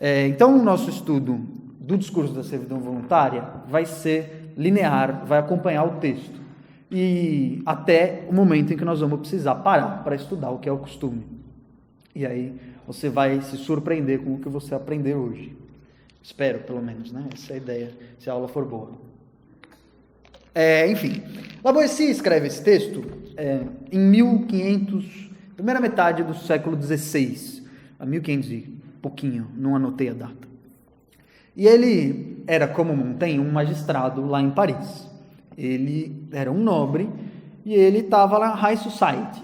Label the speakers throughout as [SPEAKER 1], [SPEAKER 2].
[SPEAKER 1] Então, o nosso estudo do discurso da servidão voluntária vai ser linear, vai acompanhar o texto, e até o momento em que nós vamos precisar parar para estudar o que é o costume. E aí você vai se surpreender com o que você aprendeu hoje. Espero, pelo menos, né? Essa é a ideia, se a aula for boa. Enfim, Lavoisier escreve esse texto em 1500, primeira metade do século XVI, a 1500 e pouquinho, não anotei a data. E ele era, como Montaigne, um magistrado lá em Paris. Ele era um nobre e ele estava na High Society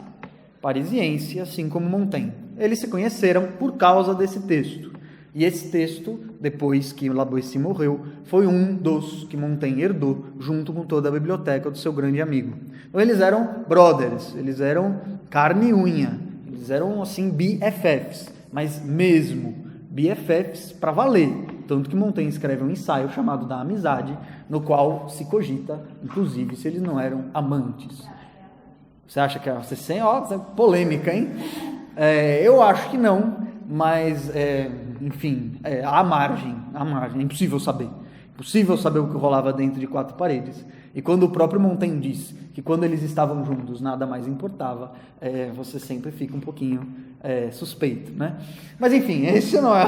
[SPEAKER 1] parisiense, assim como Montaigne. Eles se conheceram por causa desse texto. E esse texto, depois que Lavoisier morreu, foi um dos que Montaigne herdou, junto com toda a biblioteca do seu grande amigo. Então eles eram brothers, eles eram carne e unha, eles eram assim BFFs, mas mesmo BFFs para valer. Tanto que Montaigne escreve um ensaio chamado Da Amizade, no qual se cogita, inclusive, se eles não eram amantes. Você acha que é polêmica, hein? Eu acho que não, mas, enfim, há margem, é impossível saber. Impossível saber o que rolava dentro de quatro paredes. E quando o próprio Montaigne diz que quando eles estavam juntos nada mais importava, você sempre fica um pouquinho suspeito, né? Mas enfim, esse não é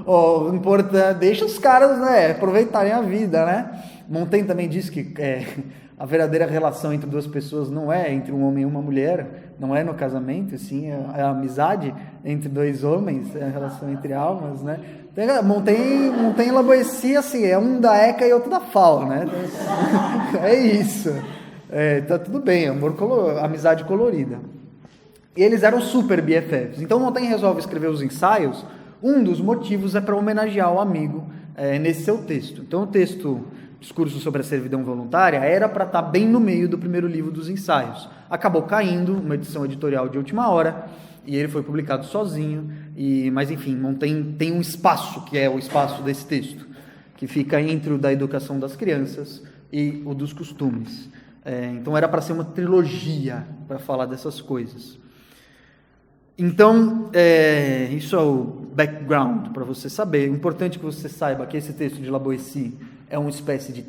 [SPEAKER 1] o importante. Deixa os caras, né, aproveitarem a vida, né? Montaigne também diz que a verdadeira relação entre duas pessoas não é entre um homem e uma mulher, não é no casamento, sim, é a amizade entre dois homens, é a relação entre almas, né? Montaigne e Lavoisier, assim, é um da ECA e outro da FAO, né? É isso. Tá tudo bem, amizade colorida. E eles eram super BFFs. Então Montaigne resolve escrever os ensaios. Um dos motivos é para homenagear o amigo nesse seu texto. Então o texto, Discurso sobre a Servidão Voluntária, era para estar bem no meio do primeiro livro dos ensaios. Acabou caindo, uma edição editorial de última hora, e ele foi publicado sozinho. Mas enfim, Montaigne tem um espaço, que é o espaço desse texto, que fica entre o da educação das crianças e o dos costumes. Então era para ser uma trilogia para falar dessas coisas. Então, isso é o background para você saber. É importante que você saiba que esse texto de Lavoisier é uma espécie de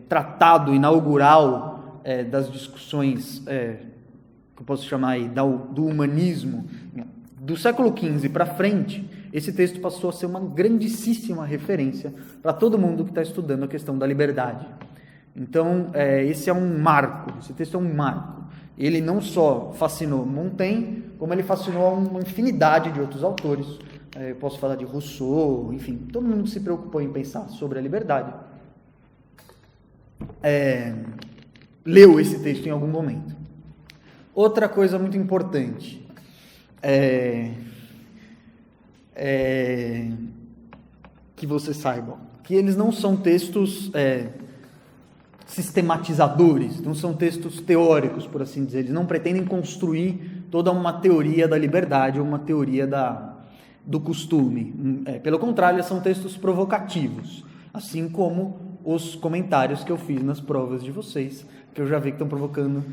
[SPEAKER 1] tratado inaugural das discussões, que eu posso chamar aí, do humanismo. Do século XV para frente, esse texto passou a ser uma grandíssima referência para todo mundo que está estudando a questão da liberdade. Então, esse é um marco, esse texto é um marco. Ele não só fascinou Montaigne, como ele fascinou uma infinidade de outros autores. Eu posso falar de Rousseau, enfim, todo mundo que se preocupou em pensar sobre a liberdade leu esse texto em algum momento. Outra coisa muito importante que você saiba, que eles não são textos sistematizadores, não são textos teóricos, por assim dizer. Eles não pretendem construir toda uma teoria da liberdade ou uma teoria do costume. Pelo contrário, são textos provocativos, assim como os comentários que eu fiz nas provas de vocês, que eu já vi que estão provocando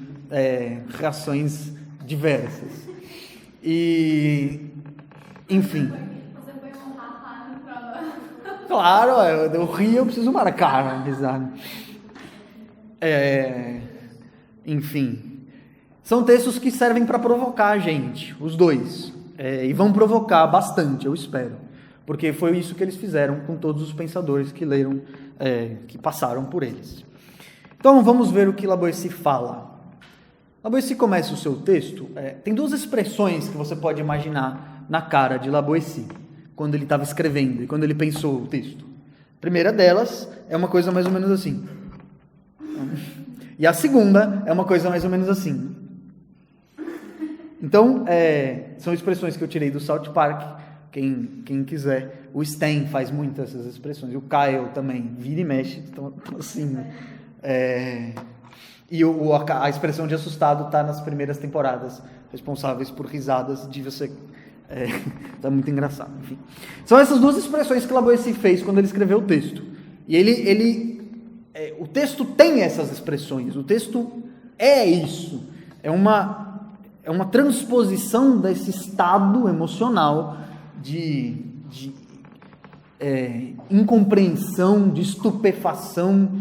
[SPEAKER 1] reações diversas. E, enfim.
[SPEAKER 2] Você foi um haha na prova.
[SPEAKER 1] Claro, eu ri, eu preciso marcar, né? Bizarro. Enfim, são textos que servem para provocar a gente, os dois, e vão provocar bastante, eu espero, porque foi isso que eles fizeram com todos os pensadores que leram, que passaram por eles. Então vamos ver o que Lavoisier fala. Lavoisier começa o seu texto, tem duas expressões que você pode imaginar na cara de Lavoisier, quando ele estava escrevendo e quando ele pensou o texto. A primeira delas é uma coisa mais ou menos assim. E a segunda é uma coisa mais ou menos assim. Então, são expressões que eu tirei do South Park. Quem quiser, o Stan faz muito essas expressões, e o Kyle também, vira e mexe, então, assim, e a expressão de assustado está nas primeiras temporadas, responsáveis por risadas de você. Tá muito engraçado, enfim. São essas duas expressões que Lavoisier fez quando ele escreveu o texto. E o texto tem essas expressões, o texto é isso, é uma transposição desse estado emocional de incompreensão, de estupefação,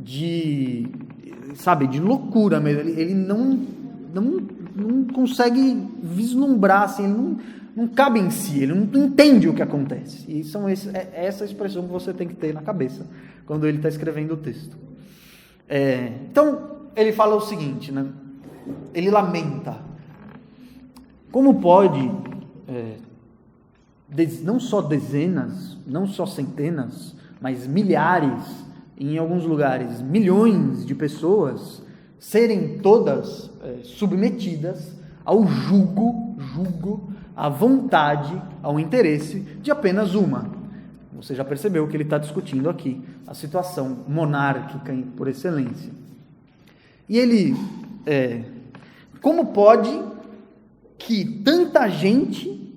[SPEAKER 1] de loucura mesmo. Ele não consegue vislumbrar, assim, ele não cabe em si, ele não entende o que acontece. E é essa expressão que você tem que ter na cabeça quando ele está escrevendo o texto. Então, ele fala o seguinte, né? Ele lamenta. Como pode, não só dezenas, não só centenas, mas milhares, em alguns lugares, milhões de pessoas serem todas submetidas ao jugo, à vontade, ao interesse de apenas uma? Você já percebeu que ele está discutindo aqui a situação monárquica por excelência. E ele, como pode que tanta gente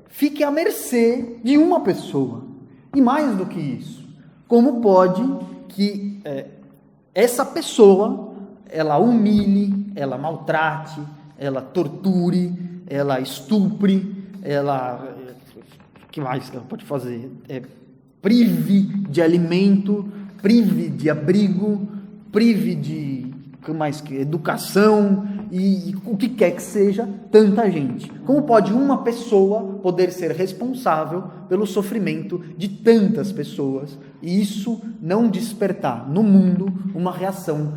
[SPEAKER 1] fique à mercê de uma pessoa? E mais do que isso, como pode que essa pessoa, ela humilhe, ela maltrate, ela torture, ela estupre, ela... O que mais que ela pode fazer? Prive de alimento, prive de abrigo, prive de educação e o que quer que seja, tanta gente. Como pode uma pessoa poder ser responsável pelo sofrimento de tantas pessoas e isso não despertar no mundo uma reação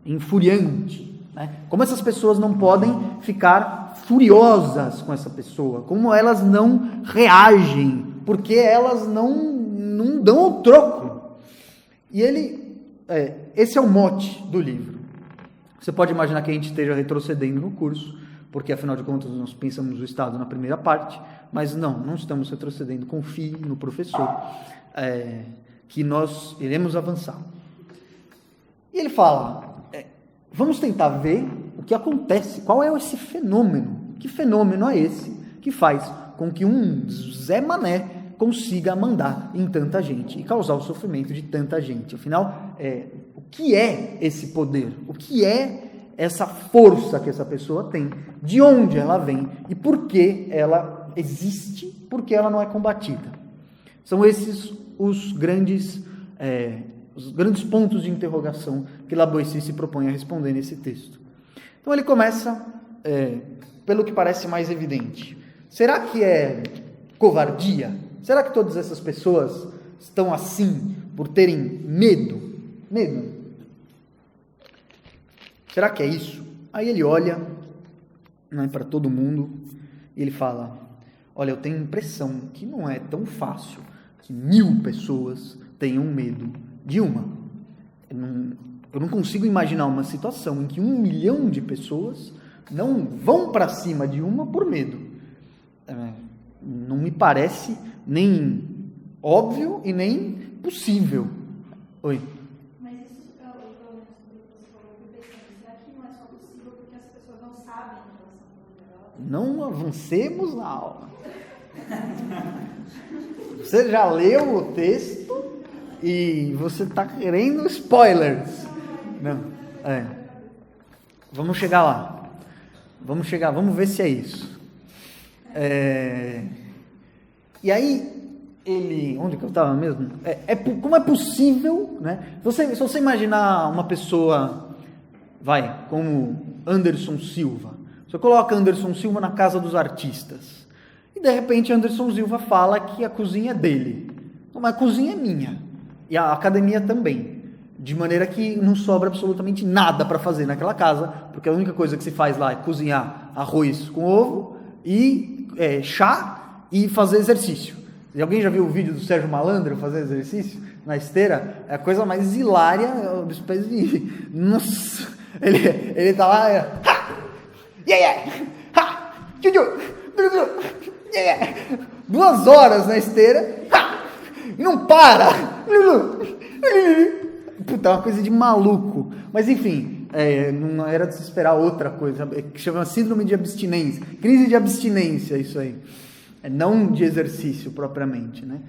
[SPEAKER 1] infuriante? Né? Como essas pessoas não podem ficar furiosas com essa pessoa? Como elas não reagem? Porque elas não dão o troco. E esse é o mote do livro. Você pode imaginar que a gente esteja retrocedendo no curso, porque afinal de contas nós pensamos o Estado na primeira parte, mas não estamos retrocedendo. Confie no professor, que nós iremos avançar. E ele fala, vamos tentar ver o que acontece, qual é esse fenômeno, que fenômeno é esse que faz com que um Zé Mané consiga mandar em tanta gente e causar o sofrimento de tanta gente. Afinal, o que é esse poder? O que é essa força que essa pessoa tem? De onde ela vem? E por que ela existe? Por que ela não é combatida? São esses os grandes pontos de interrogação que Laboissy se propõe a responder nesse texto. Então ele começa pelo que parece mais evidente. Será que é covardia? Será que todas essas pessoas estão assim por terem medo? Medo? Será que é isso? Aí ele olha para todo mundo e ele fala, olha, eu tenho a impressão que não é tão fácil que 1000 pessoas tenham medo de uma. Eu não consigo imaginar uma situação em que 1 milhão de pessoas não vão para cima de uma por medo. Não me parece nem óbvio e nem possível. Oi?
[SPEAKER 2] Mas isso, pelo menos que você falou, será que não é só possível porque as pessoas não sabem que elas são poderosas?
[SPEAKER 1] Não avancemos na aula. Você já leu o texto e você está querendo spoilers. Não. Vamos chegar lá. Vamos ver se é isso. E aí, onde que eu estava mesmo? Como é possível, né? Se você imaginar uma pessoa, como Anderson Silva, você coloca Anderson Silva na casa dos artistas, e de repente Anderson Silva fala que a cozinha é dele. Mas a cozinha é minha, e a academia também, de maneira que não sobra absolutamente nada para fazer naquela casa, porque a única coisa que se faz lá é cozinhar arroz com ovo, e chá, e fazer exercício. E alguém já viu o vídeo do Sérgio Malandro fazer exercício na esteira? É a coisa mais hilária dos pés de... Nossa! Ele tá lá... Ha! Yeah! Ha! Yeah! 2 horas na esteira... Ha! E não para! Puta, é uma coisa de maluco. Mas enfim, não era de se esperar outra coisa, que chama síndrome de abstinência, crise de abstinência, isso aí. Não de exercício propriamente, né?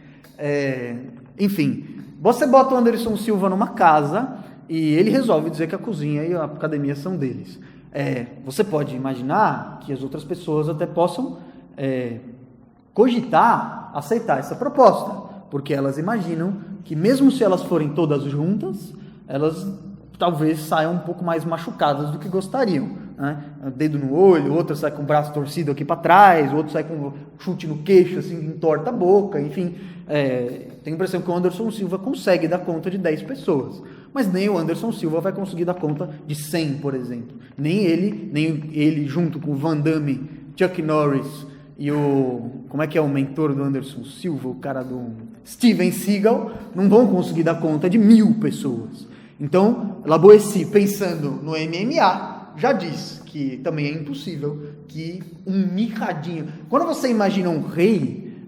[SPEAKER 1] Enfim, você bota o Anderson Silva numa casa e ele resolve dizer que a cozinha e a academia são deles. Você pode imaginar que as outras pessoas até possam cogitar aceitar essa proposta, porque elas imaginam que mesmo se elas forem todas juntas, elas talvez saiam um pouco mais machucadas do que gostariam, né? Dedo no olho, outro sai com o braço torcido aqui para trás, outro sai com um chute no queixo, assim, entorta a boca, enfim. Tenho a impressão que o Anderson Silva consegue dar conta de 10 pessoas, mas nem o Anderson Silva vai conseguir dar conta de 100, por exemplo. Nem ele junto com o Van Damme, Chuck Norris e como é que é o mentor do Anderson Silva, o cara do Steven Seagal, não vão conseguir dar conta de 1000 pessoas. Então, La Boétie, pensando no MMA, já diz que também é impossível que um mirradinho... Quando você imagina um rei,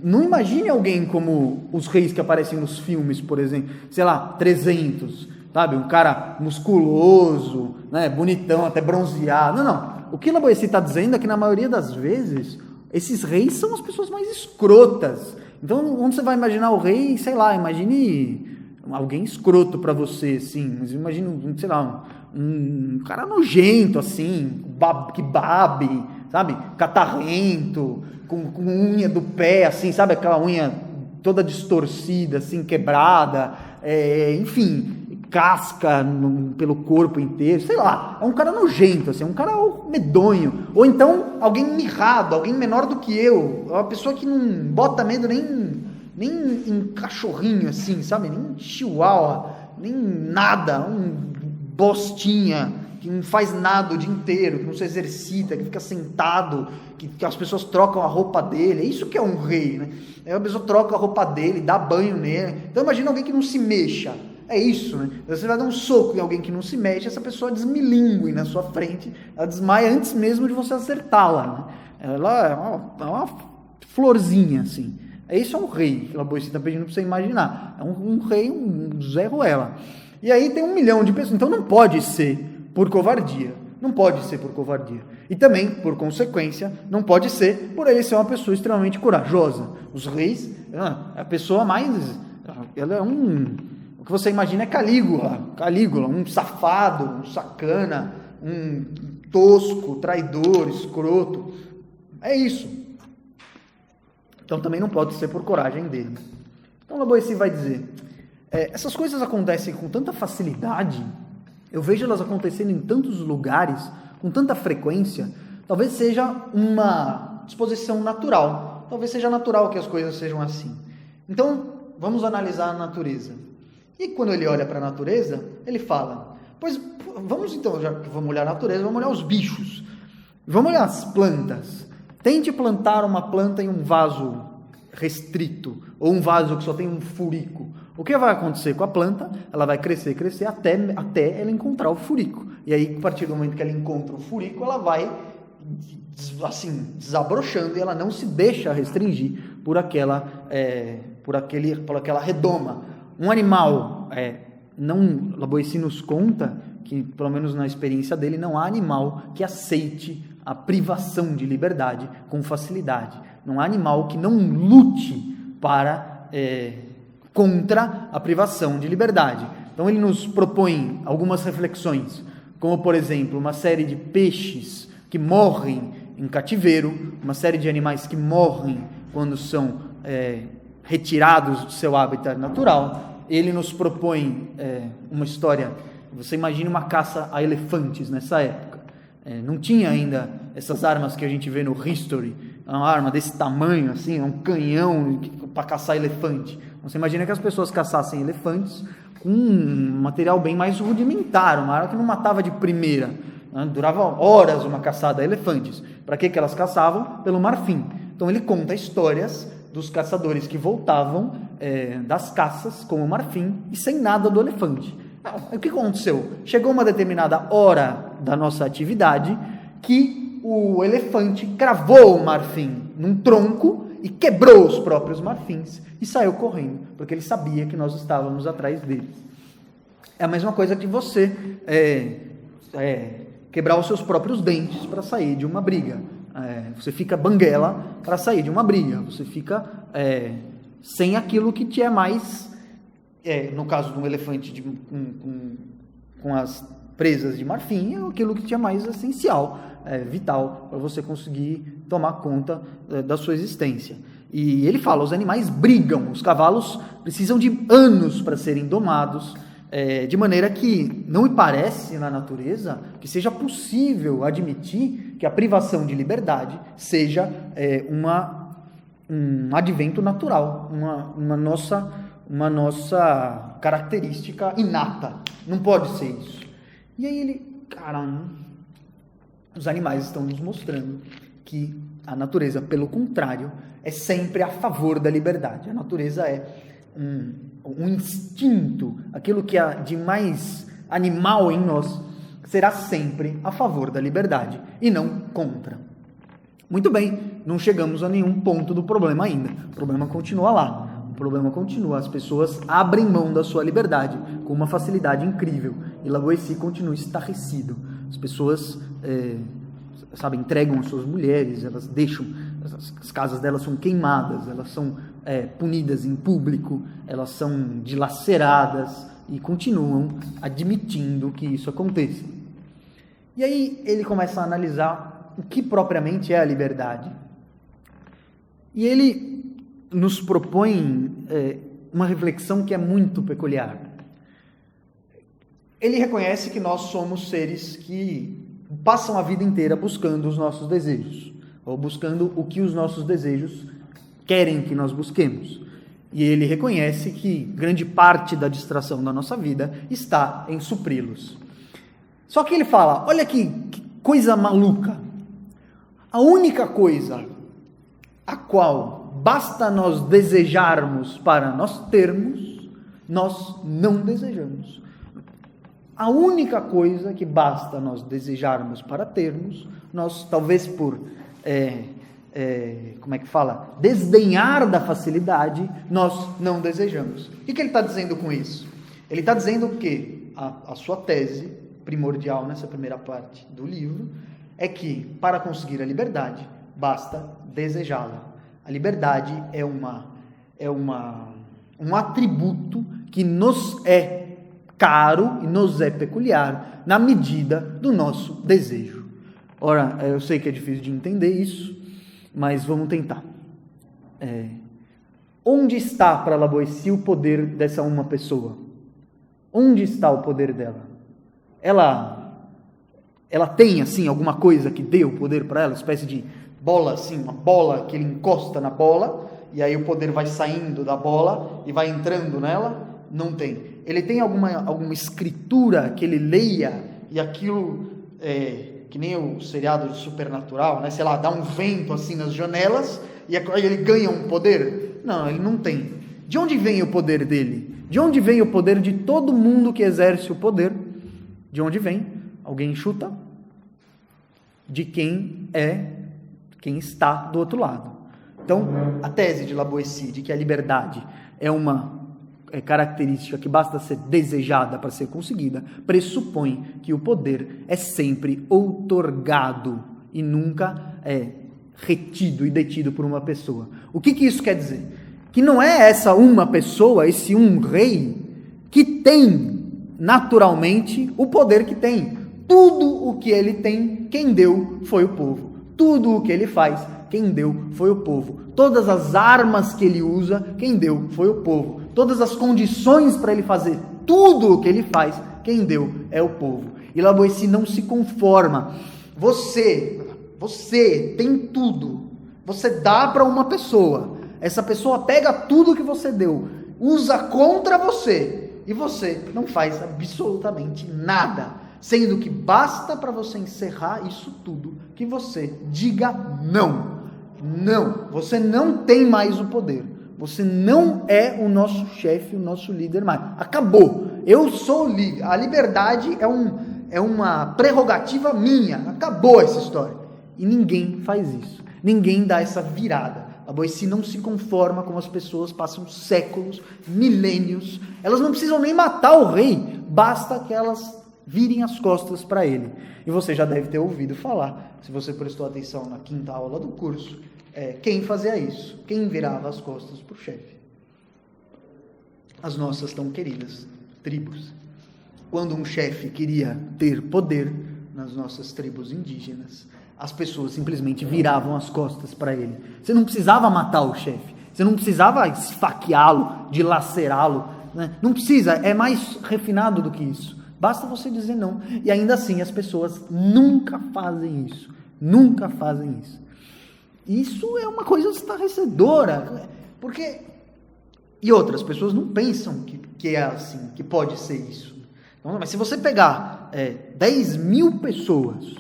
[SPEAKER 1] não imagine alguém como os reis que aparecem nos filmes, por exemplo, sei lá, 300, sabe? Um cara musculoso, né? Bonitão, até bronzeado. Não. O que La Boétie está dizendo é que, na maioria das vezes, esses reis são as pessoas mais escrotas. Então, onde você vai imaginar o rei, sei lá, imagine alguém escroto para você, assim, mas imagina, sei lá, um cara nojento, assim, que babe, sabe, catarrento, com unha do pé, assim, sabe, aquela unha toda distorcida, assim, quebrada, enfim, casca pelo corpo inteiro, sei lá, é um cara nojento, assim, um cara medonho, ou então alguém mirrado, alguém menor do que eu, uma pessoa que não bota medo nem em cachorrinho, assim, sabe? Nem chihuahua, nem nada, um bostinha que não faz nada o dia inteiro, que não se exercita, que fica sentado, que as pessoas trocam a roupa dele. É isso que é um rei, né? Aí a pessoa troca a roupa dele, dá banho nele. Então imagina alguém que não se mexa. É isso, né? Você vai dar um soco em alguém que não se mexe, essa pessoa desmilingue na sua frente, ela desmaia antes mesmo de você acertá-la, né? Ela é uma florzinha, assim. Isso é um rei, que La Boétie está pedindo para você imaginar. É um rei, um Zé Ruela. E aí tem 1 milhão de pessoas. Então não pode ser por covardia. Não pode ser por covardia. E também, por consequência, não pode ser por ele ser uma pessoa extremamente corajosa. Os reis, a pessoa mais... Ela é o que você imagina é Calígula, um safado, um sacana, um tosco, traidor, escroto. É isso. Então também não pode ser por coragem dele. Então La Boétie vai dizer, essas coisas acontecem com tanta facilidade, eu vejo elas acontecendo em tantos lugares, com tanta frequência, talvez seja uma disposição natural, talvez seja natural que as coisas sejam assim. Então, vamos analisar a natureza. E quando ele olha para a natureza, ele fala, pois vamos então, já que vamos olhar a natureza, vamos olhar os bichos, vamos olhar as plantas. Tente plantar uma planta em um vaso restrito, ou um vaso que só tem um furico. O que vai acontecer com a planta? Ela vai crescer até ela encontrar o furico. E aí, a partir do momento que ela encontra o furico, ela vai, assim, desabrochando, e ela não se deixa restringir por aquela redoma. Um animal, La Boétie nos conta que, pelo menos na experiência dele, não há animal que aceite a privação de liberdade com facilidade. Não há animal que não lute contra a privação de liberdade. Então ele nos propõe algumas reflexões, como por exemplo, uma série de peixes que morrem em cativeiro, uma série de animais que morrem quando são retirados do seu habitat natural. Ele nos propõe uma história, você imagina uma caça a elefantes nessa época. Não tinha ainda essas armas que a gente vê no History, uma arma desse tamanho, assim, um canhão para caçar elefante. Você imagina que as pessoas caçassem elefantes com um material bem mais rudimentar, uma arma que não matava de primeira, né? Durava horas uma caçada a elefantes. Para que elas caçavam? Pelo marfim. Então ele conta histórias dos caçadores que voltavam das caças com o marfim e sem nada do elefante. O que aconteceu? Chegou uma determinada hora da nossa atividade que o elefante cravou o marfim num tronco e quebrou os próprios marfins e saiu correndo, porque ele sabia que nós estávamos atrás dele. É a mesma coisa que você quebrar os seus próprios dentes para sair de uma briga. Você fica banguela para sair de uma briga. Você fica sem aquilo que te é mais... no caso de um elefante com as presas de marfim, é aquilo que tinha mais essencial, vital, para você conseguir tomar conta da sua existência. E ele fala, os animais brigam, os cavalos precisam de anos para serem domados, de maneira que não me parece na natureza que seja possível admitir que a privação de liberdade seja um advento natural, uma nossa característica inata. Não pode ser isso. E aí os animais estão nos mostrando que a natureza, pelo contrário, é sempre a favor da liberdade. A natureza é um instinto, aquilo que há de mais animal em nós, será sempre a favor da liberdade e não contra. Muito bem, não chegamos a nenhum ponto do problema ainda. O problema continua lá. O problema continua. As pessoas abrem mão da sua liberdade com uma facilidade incrível. E Lavoisier continua estarrecido. As pessoas, entregam as suas mulheres, elas deixam, as casas delas são queimadas, elas são punidas em público, elas são dilaceradas e continuam admitindo que isso aconteça. E aí ele começa a analisar o que propriamente é a liberdade. E ele nos propõe uma reflexão que é muito peculiar. Ele reconhece que nós somos seres que passam a vida inteira buscando os nossos desejos, ou buscando o que os nossos desejos querem que nós busquemos. E ele reconhece que grande parte da distração da nossa vida está em supri-los. Só que ele fala, olha que coisa maluca. A única coisa a qual basta nós desejarmos para nós termos, nós não desejamos. A única coisa que basta nós desejarmos para termos, nós talvez por, desdenhar da facilidade, nós não desejamos. O que ele está dizendo com isso? Ele está dizendo que a sua tese primordial nessa primeira parte do livro é que para conseguir a liberdade, basta desejá-la. A liberdade é um atributo que nos é caro e nos é peculiar na medida do nosso desejo. Ora, eu sei que é difícil de entender isso, mas vamos tentar. Onde está para Lavoisier o poder dessa uma pessoa? Onde está o poder dela? Ela tem, assim, alguma coisa que dê o poder para ela? Uma espécie de bola, assim, uma bola que ele encosta na bola, e aí o poder vai saindo da bola e vai entrando nela? Não tem. Ele tem alguma escritura que ele leia e aquilo, que nem o seriado de Supernatural, né? Sei lá, dá um vento assim nas janelas e aí ele ganha um poder? Não, ele não tem. De onde vem o poder dele? De onde vem o poder de todo mundo que exerce o poder? De onde vem? Alguém chuta? De quem está do outro lado. Então, a tese de Lavoisier de que a liberdade é uma característica que basta ser desejada para ser conseguida, pressupõe que o poder é sempre outorgado e nunca retido e detido por uma pessoa. O que isso quer dizer? Que não é essa uma pessoa, esse um rei, que tem naturalmente o poder que tem. Tudo o que ele tem, quem deu foi o povo. Tudo o que ele faz, quem deu foi o povo. Todas as armas que ele usa, quem deu foi o povo. Todas as condições para ele fazer tudo o que ele faz, quem deu é o povo. E Lavoisier não se conforma. Você tem tudo. Você dá para uma pessoa. Essa pessoa pega tudo que você deu, usa contra você. E você não faz absolutamente nada. Sendo que basta para você encerrar isso tudo, que você diga não. Não, você não tem mais o poder. Você não é o nosso chefe, o nosso líder mais. Acabou. Eu sou o líder. A liberdade é uma prerrogativa minha. Acabou essa história. E ninguém faz isso. Ninguém dá essa virada. Lavoisier não se conforma com as pessoas, passam séculos, milênios. Elas não precisam nem matar o rei. Basta que elas virem as costas para ele. E você já deve ter ouvido falar, se você prestou atenção na 5ª aula do curso, quem fazia isso? Quem virava as costas para o chefe? As nossas tão queridas tribos. quando um chefe queria ter poder nas nossas tribos indígenas, as pessoas simplesmente viravam as costas para ele. Você não precisava matar o chefe, você não precisava esfaqueá-lo, dilacerá-lo, né? Não precisa, é mais refinado do que isso. Basta você dizer não. E ainda assim as pessoas nunca fazem isso. Nunca fazem isso. Isso é uma coisa estarrecedora. Porque... E outras pessoas não pensam que é assim, que pode ser isso. Então, mas se você pegar 10 mil pessoas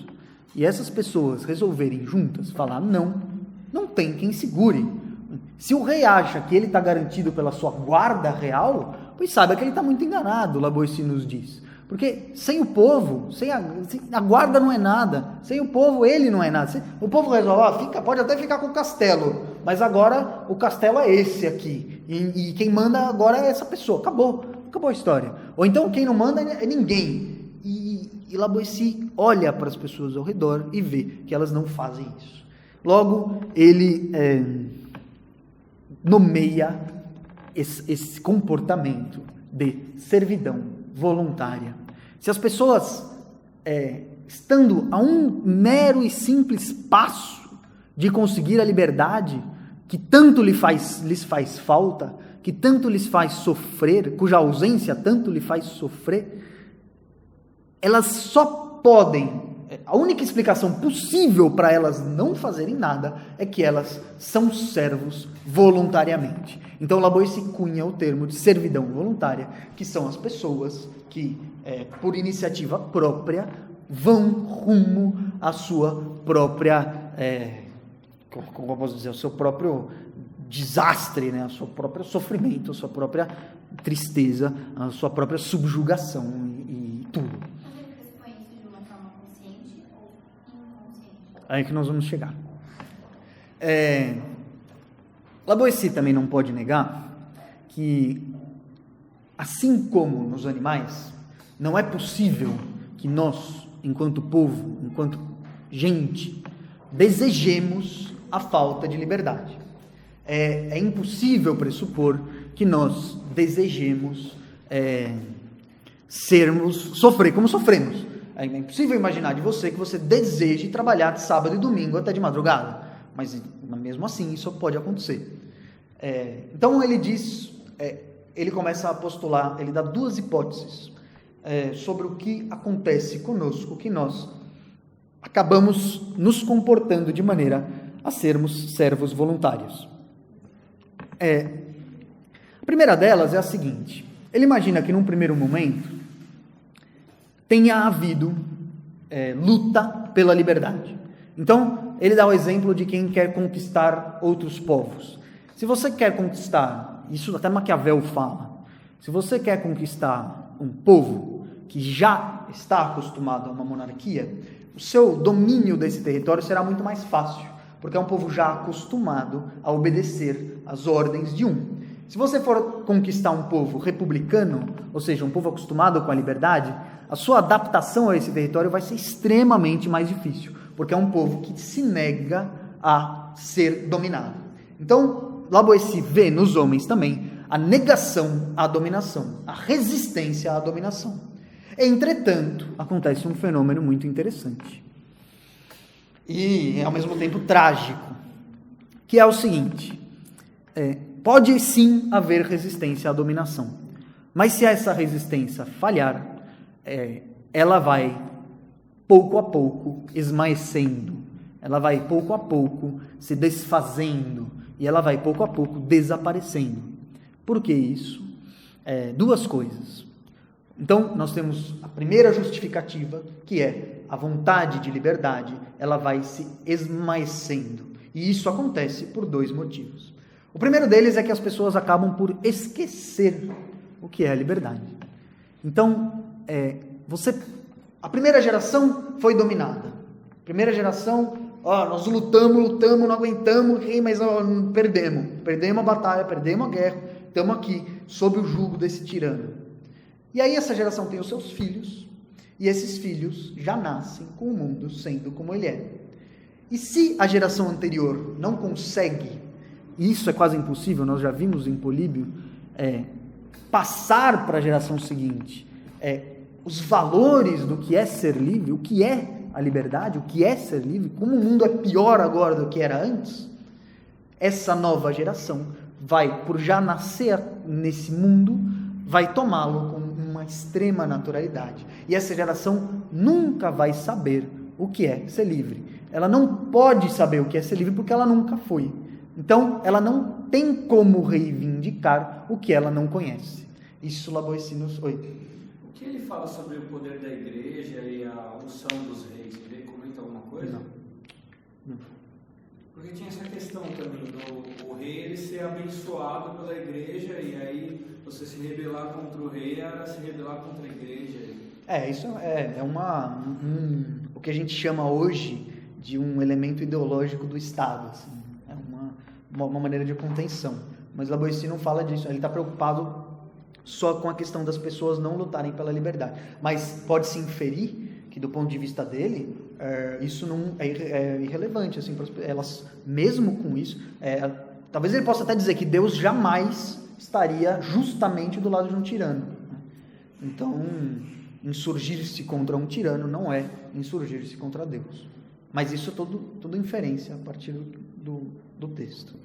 [SPEAKER 1] e essas pessoas resolverem juntas falar não tem quem segure. Se o rei acha que ele está garantido pela sua guarda real, pois saiba que ele está muito enganado, Laboissy nos diz. Porque sem o povo, sem a guarda não é nada, sem o povo ele não é nada. O povo resolve, pode até ficar com o castelo, mas agora o castelo é esse aqui, e quem manda agora é essa pessoa, acabou a história. Ou então quem não manda é ninguém. E Laboissy olha para as pessoas ao redor e vê que elas não fazem isso. Logo, ele nomeia esse comportamento de servidão voluntária. Se as pessoas, estando a um mero e simples passo de conseguir a liberdade, que tanto lhes faz falta, que tanto lhes faz sofrer, cuja ausência tanto lhe faz sofrer, elas só podem, a única explicação possível para elas não fazerem nada é que elas são servos voluntariamente. Então Laboissy cunha o termo de servidão voluntária, que são as pessoas que, por iniciativa própria, vão rumo à sua própria, como eu posso dizer, ao seu próprio desastre, né? Ao seu próprio sofrimento, a sua própria tristeza, a sua própria subjugação e tudo.
[SPEAKER 2] Mas ele pressupõe isso de uma forma consciente ou inconsciente?
[SPEAKER 1] Aí que nós vamos chegar. Laboissy também não pode negar que, assim como nos animais, não é possível que nós, enquanto povo, enquanto gente, desejemos a falta de liberdade. É impossível pressupor que nós desejemos sofrer como sofremos. É impossível imaginar de você que você deseje trabalhar de sábado e domingo até de madrugada, mas mesmo assim isso pode acontecer. Então ele diz, ele começa a postular, ele dá duas hipóteses sobre o que acontece conosco, que nós acabamos nos comportando de maneira a sermos servos voluntários. A primeira delas é a seguinte: ele imagina que num primeiro momento tenha havido luta pela liberdade. Então, ele dá o exemplo de quem quer conquistar outros povos. Se você quer conquistar, isso até Maquiavel fala, se você quer conquistar um povo que já está acostumado a uma monarquia, o seu domínio desse território será muito mais fácil, porque é um povo já acostumado a obedecer às ordens de um. Se você for conquistar um povo republicano, ou seja, um povo acostumado com a liberdade, a sua adaptação a esse território vai ser extremamente mais difícil, porque é um povo que se nega a ser dominado. Então, Laboissy vê nos homens também a negação à dominação, a resistência à dominação. Entretanto, acontece um fenômeno muito interessante e, ao mesmo tempo, trágico, que é o seguinte: pode sim haver resistência à dominação, mas se essa resistência falhar, ela vai pouco a pouco esmaecendo, ela vai pouco a pouco se desfazendo e ela vai pouco a pouco desaparecendo. Por que isso? Duas coisas. Então, nós temos a primeira justificativa, que é a vontade de liberdade, ela vai se esmaecendo. E isso acontece por dois motivos. O primeiro deles é que as pessoas acabam por esquecer o que é a liberdade. Então, a primeira geração foi dominada. A primeira geração, nós lutamos, não aguentamos, mas perdemos a batalha, perdemos a guerra, estamos aqui sob o jugo desse tirano. E aí essa geração tem os seus filhos, e esses filhos já nascem com o mundo sendo como ele é. E se a geração anterior não consegue, e isso é quase impossível, nós já vimos em Políbio, passar para a geração seguinte os valores do que é ser livre, o que é a liberdade, o que é ser livre, como o mundo é pior agora do que era antes, essa nova geração vai, por já nascer nesse mundo, vai tomá-lo com uma extrema naturalidade. E essa geração nunca vai saber o que é ser livre. Ela não pode saber o que é ser livre porque ela nunca foi. Então, ela não tem como reivindicar o que ela não conhece. Isso Laboecinos... Oi.
[SPEAKER 3] O que ele fala sobre o poder da igreja e a unção dos reis? Ele comenta alguma coisa?
[SPEAKER 1] Não.
[SPEAKER 3] Porque tinha essa questão também do rei ele ser abençoado pela igreja e aí você se rebelar contra o rei era se rebelar contra a igreja.
[SPEAKER 1] Isso é o que a gente chama hoje de um elemento ideológico do Estado. Assim. É uma maneira de contenção. Mas Laboecino não fala disso, ele está preocupado só com a questão das pessoas não lutarem pela liberdade. Mas pode-se inferir que, do ponto de vista dele, isso não é irrelevante. Assim, elas, mesmo com isso, talvez ele possa até dizer que Deus jamais estaria justamente do lado de um tirano. Então, insurgir-se contra um tirano não é insurgir-se contra Deus. Mas isso é tudo inferência a partir do texto.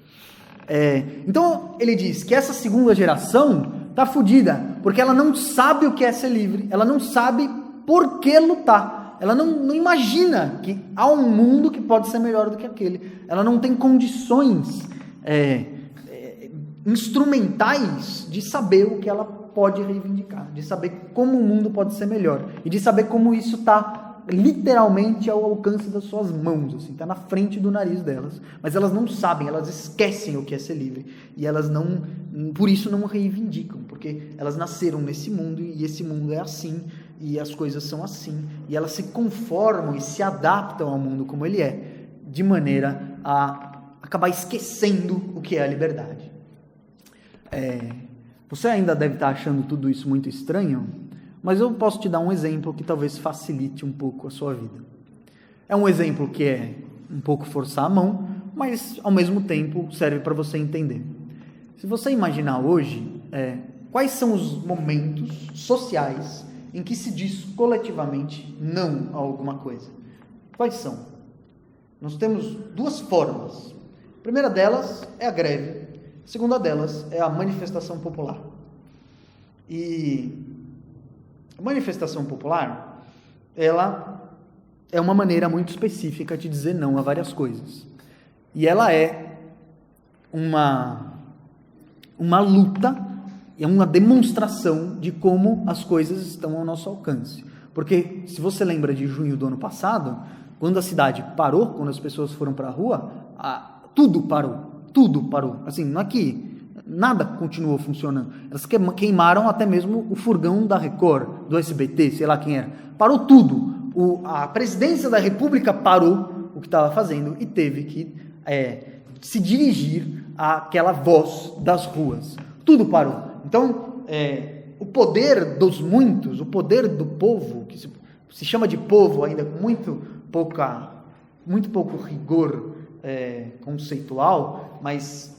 [SPEAKER 1] Então, ele diz que essa segunda geração está fodida, porque ela não sabe o que é ser livre, ela não sabe por que lutar, ela não imagina que há um mundo que pode ser melhor do que aquele, ela não tem condições instrumentais de saber o que ela pode reivindicar, de saber como o mundo pode ser melhor, e de saber como isso está literalmente ao alcance das suas mãos, assim, está na frente do nariz delas, mas elas não sabem, elas esquecem o que é ser livre, e elas não, por isso não reivindicam, porque elas nasceram nesse mundo, e esse mundo é assim, e as coisas são assim, e elas se conformam e se adaptam ao mundo como ele é, de maneira a acabar esquecendo o que é a liberdade. Você ainda deve estar achando tudo isso muito estranho, mas eu posso te dar um exemplo que talvez facilite um pouco a sua vida. É um exemplo que é um pouco forçar a mão, mas ao mesmo tempo serve para você entender. Se você imaginar hoje, quais são os momentos sociais em que se diz coletivamente não a alguma coisa? Quais são? Nós temos duas formas. A primeira delas é a greve, a segunda delas é a manifestação popular. E a manifestação popular, ela é uma maneira muito específica de dizer não a várias coisas. E ela é uma luta, é uma demonstração de como as coisas estão ao nosso alcance. Porque, se você lembra de junho do ano passado, quando a cidade parou, quando as pessoas foram para a rua, tudo parou. Assim, não é que nada continuou funcionando. Elas queimaram até mesmo o furgão da Record, do SBT, sei lá quem era. Parou tudo. A presidência da República parou o que estava fazendo e teve que se dirigir àquela voz das ruas. Tudo parou. Então, o poder dos muitos, o poder do povo, que se chama de povo ainda com muito pouco rigor conceitual, mas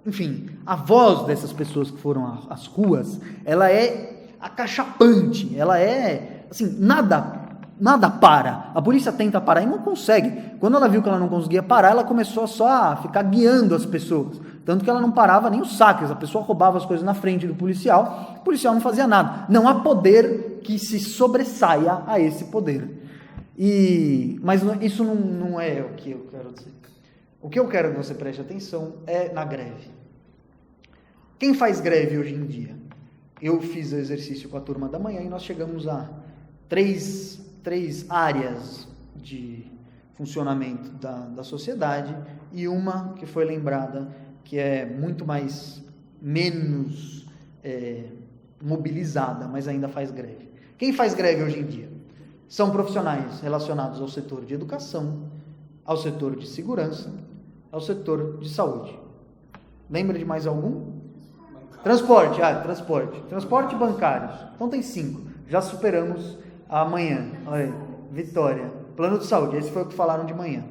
[SPEAKER 1] enfim, a voz dessas pessoas que foram às ruas, ela é acachapante, ela é, assim, nada para. A polícia tenta parar e não consegue. Quando ela viu que ela não conseguia parar, ela começou só a ficar guiando as pessoas. Tanto que ela não parava nem os saques, a pessoa roubava as coisas na frente do policial, o policial não fazia nada. Não há poder que se sobressaia a esse poder. Mas isso não é o que eu quero dizer. O que eu quero que você preste atenção é na greve. Quem faz greve hoje em dia? Eu fiz o exercício com a turma da manhã e nós chegamos a três áreas de funcionamento da sociedade e uma que foi lembrada que é muito menos mobilizada, mas ainda faz greve. Quem faz greve hoje em dia? São profissionais relacionados ao setor de educação, ao setor de segurança, ao setor de saúde. Lembra de mais algum? Transporte. Transporte e bancários. Então tem 5. Já superamos amanhã. Olha aí, vitória. Plano de saúde. Esse foi o que falaram de manhã.